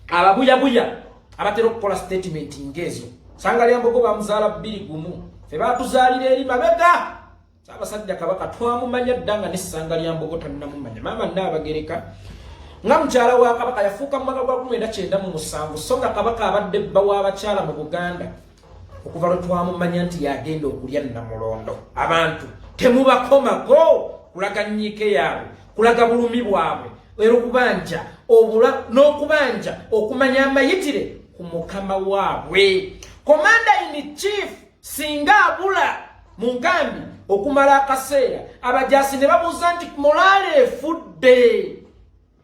ababuyabuya abatera okukola statement ng'ezo. Sangalya Mbogo bamuzaala 2 ffe baatuzaalira eri mabega. Ssaabasajja Kabaka twamumanya dda nga ne Sangalya Mbogo tannamumanya. Maama Nnaabagereka nga mukyala wa Kabaka yafuuka mu mwaka gwa 1997 so nga Kabaka abadde bba w'abakyala mu Buganda okuva lwe twamumanya nti yagenda okulya Namulondo. Abantu temubakomako kulaga nnyike yaabwe kulaga bulumi bwabwe era okubanja n'okubanja okumanya amayitire ku mukama waabwe. Commander in Chief singa abula mu nkambi okumala akaseera abajaasi ne babuuza nti morale efudde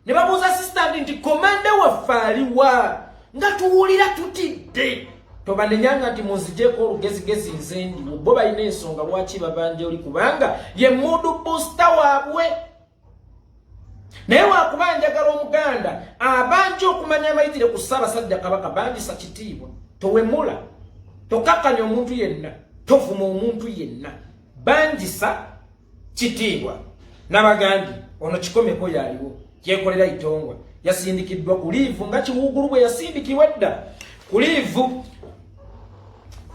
ne babuuza assistant nti komande waffe aliwa nga tuwulira tutidde tobanenyanga nti munzigyeko olugezigezi nze ndiwo bo balina ensonga lwaki babanja oli kubanga ye mudu booster waabwe. Naye wakuba njagala Omuganda abanja okumanya amayitire ku Ssaabasajja Kabaka bandisa kitiibwa towemula tokakanya omuntu yenna tofuma omuntu yenna banjisa kitiibwa n'abagandi ono kikomeko yaliwo yekolera itongwa yasindikiddwa ku liivu nga Kiwuugulu bwe yasindikibwa dda ku liivu.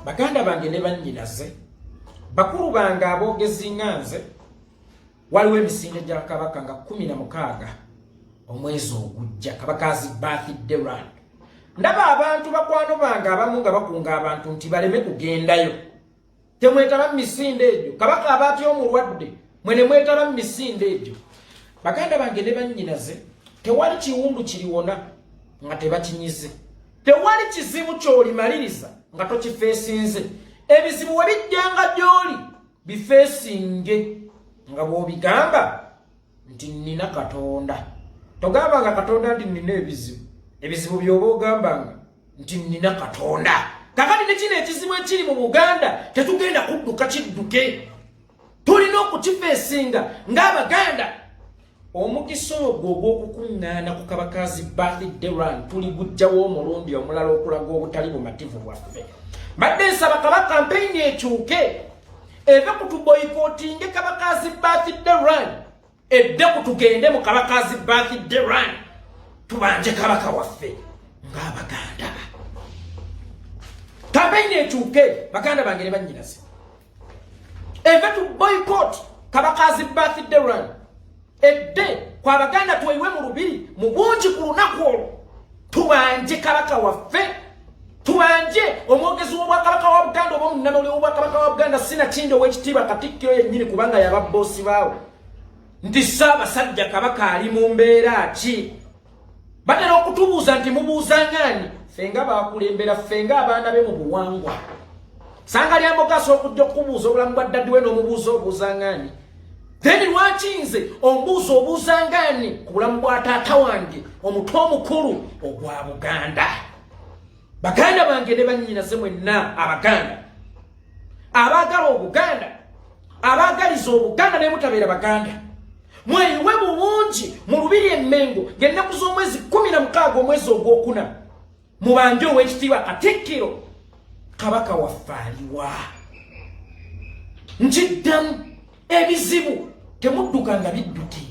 Baganda bange ne bannyinaze bakulu bange aboogezi nga nze waliwo emisinde gya Kabaka nga 16 omwezi ogujja Kabaka's birthday run. Ndaba abantu bakwano bange abamu nga bakunga abantu nti baleme kugendayo. Temwetaba misinde egyo Kabaka abaatya omulwadde mwene mwetaba misinde egyo. Baganda bange ne bannyinaze tewali kiwundu kiliwona nga tebakinyize. Tewali kizibu ky'olimaliriza nga tokifeesinze. Ebizibu we bijjanga gy'oli bifeesinge nga bw'obigamba nti nina Katonda. Togambanga Katonda nti nina ebizibu. Ebizibu by'oba ogambanga nti nina Katonda. Kakati ne kino ekizibu ekiri mu Buganda tetugenda kudduka kidduke. Tulina okukifeesinga ng'Abaganda. Omukisa ogwo ogw'okukuŋŋaana ku Kabaka's birthday run tuli gujjawo omulundi omulala okulaga obutali bumativu bwaffe. Badde nsaba Kabaka kampeyini ekyuke eve kutuboyikootinge Kabaka's birthday run edde kutugende mu Kabaka's birthday run tubanje Kabaka waffe ng'Abaganda. Kampeyini ekyuke Baganda bange ne bannyinaze eve tu boycott Kabaka's birthday run edde kwa Abaganda tuwewe mu lubiri mu bungi ku lunaku olwo tubanje Kabaka waffe tubanje omwogezi w'Obwakabaka wa Buganda oba omunnamawulire w'Obwakabaka wa Buganda Sinakindi ow'ekitiibwa Katikkiro yennyini kubanga yaba boosi baawe nti Ssaabasajja Kabaka ali mu mbeera ki. Batera okutubuuza nti mubuuzangaani ffe nga baakulembera ffe nga abaana be mu buwangwa. Sangalya Mbogo asooka okujja okubuuza obulamu bwa ddaddi we n'omubuuza obuuzangaani. Then lwaki nze ombuuza obuuzangaani ku bulamu bwa taata wange omutwe omukulu ogwa Buganda. Baganda bange ne bannyinaze mwenna Abaganda abaagala Obuganda abaagaliza Obuganda naye mutabeera Baganda mweyiwe bulungi mu lubiri emmengo ng'ennaku z'omwezi 16 omwezi ogwokuna mubanje ow'ekitiibwa Katikkiro Kabaka waffe aliwa. Nkiddamu ebizibu temudduka nga bidduke.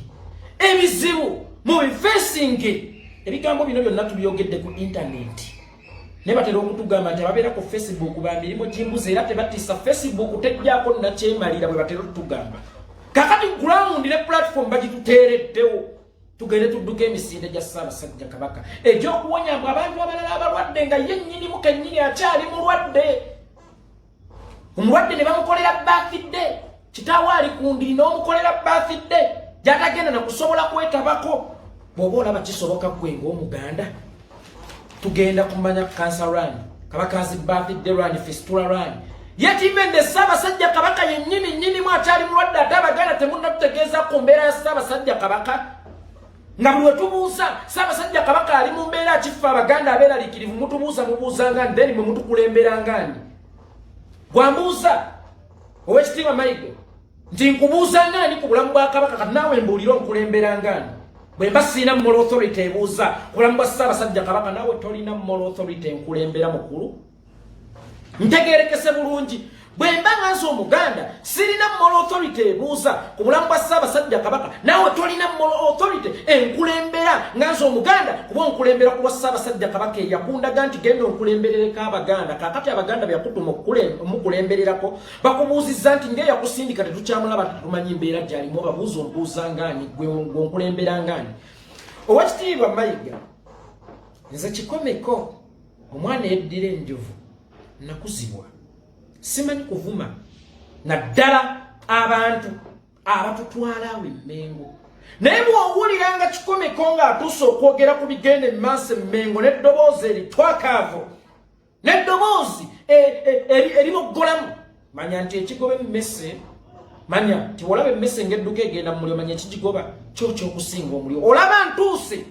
Ebizibu mubifeesinge. Ebigambo bino byonna tubyogedde ku internet. Ne batera okutugamba nti ababeera ku Facebook ba mirimu gimbuze era tebatisa Facebook tejjaako nakyemalira bwe batera okutugamba. Kakati ground ne platform bagituteereddewo. Tugende tudduke emisinde gya Ssaabasajja Kabaka. Egy'okuwonya abantu abalala abalwadde nga ye nnyinimu kennyini akyali mulwadde. Omulwadde ne bamukolera birthday. Kitaawe ali ku ndiri n'omukolera birthday. Gy'atagenda na kusobola kwetabako. Bw'oba olaba kisoboka gwe ng'Omuganda. Tugenda kumanya cancer run, Kabakazi birthday run, fistula run. Yet even the Ssaabasajja Kabaka yennyini mu akyali mulwadde ate Abaganda temunnakutegeeza ku mbeera ya Ssaabasajja Kabaka. Nga bwe tubuuza Ssaabasajja Kabaka ali mu mbeera kiffe Abaganda abeeraliikirivu mubuuza nga then mwe mutukulembera ngandi. Bwambuuza Oweekitiibwa Mayiga nti nkubuuza ngani ku bulamu bwa Kabaka kati naawe mbuulira onkulembera ngani. Bwe mba sirina moral authority ebuuza ku bulamu bwa Ssaabasajja Kabaka naawe tolina moral authority enkulembera mukulu. Ntegeerekese bulungi. Bwe mba nganze Omuganda sirina moral authority ebuuza ku bulamu bwa Ssaabasajja Kabaka naawe tolina moral authority enkulembera nganze Omuganda kuba onkulembera ku bwa Ssaabasajja Kabaka eyakundaga nti genda onkulemberereko Abaganda. Kaakati Abaganda byakutuma omukulembererako bakubuuzizza nti ng'eyakusindika tetukyamulaba tumanyi mbeera gy'alimu obabuuza ombuuza ngani gwe onkulembera ngani. Oweekitiibwa Mayiga nze kikomeko omwana yeddira enjovu nakuzibwa. Simanyi kuvuma naddala abantu abatutwala awo Mmengo. Naye bw'owuliranga kikomeko ng'atuuse okwogera ku bigenda emmaaso Mmengo n'eddoboozi eritwakaavu n'eddoboozi eriboggolamu, manya nti ekigoba emmese, manya nti olaba emmese ng'edduka egenda mu muliro, manya ekigigoba kyo ky'okusinga omuliro. Olaba ntuuse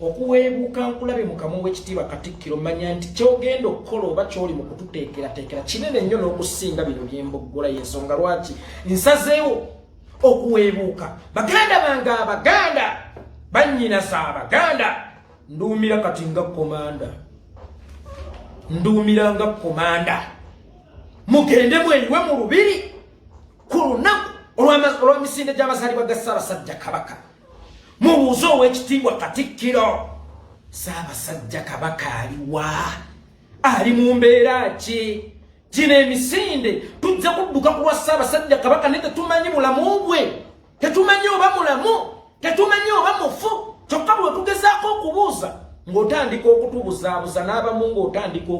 okuweebuuka nkulabe mu kamwa w'ekitiibwa Katikkiro, manya nti kyogenda okukola oba kyoli mu kututeekerateekera kinene nnyo n'okusinga bino byemboggola. Y'ensonga lwaki nsazeewo okuweebuuka baganda bange Abaganda bannyinaza Abaganda. Nduumira kati nga komanda, nduumira nga komanda. Mugende mweyiwe mu lubiri ku lunaku olw'emisinde gy'amazaalibwa ga Ssaabasajja Kabaka. Mubuuze Oweekitiibwa Katikkiro Ssaabasajja Kabaka aliwa? Ali mu mbeera ki? Gino emisinde tujja kudduka ku lwa Ssaabasajja Kabaka naye tetumanyi mulamu gwe, tetumanyi oba mulamu, tetumanyi oba mufu. Kyokka bwe tugezaako okubuuza ng'otandika okutubuzaabuza n'abamu ng'otandika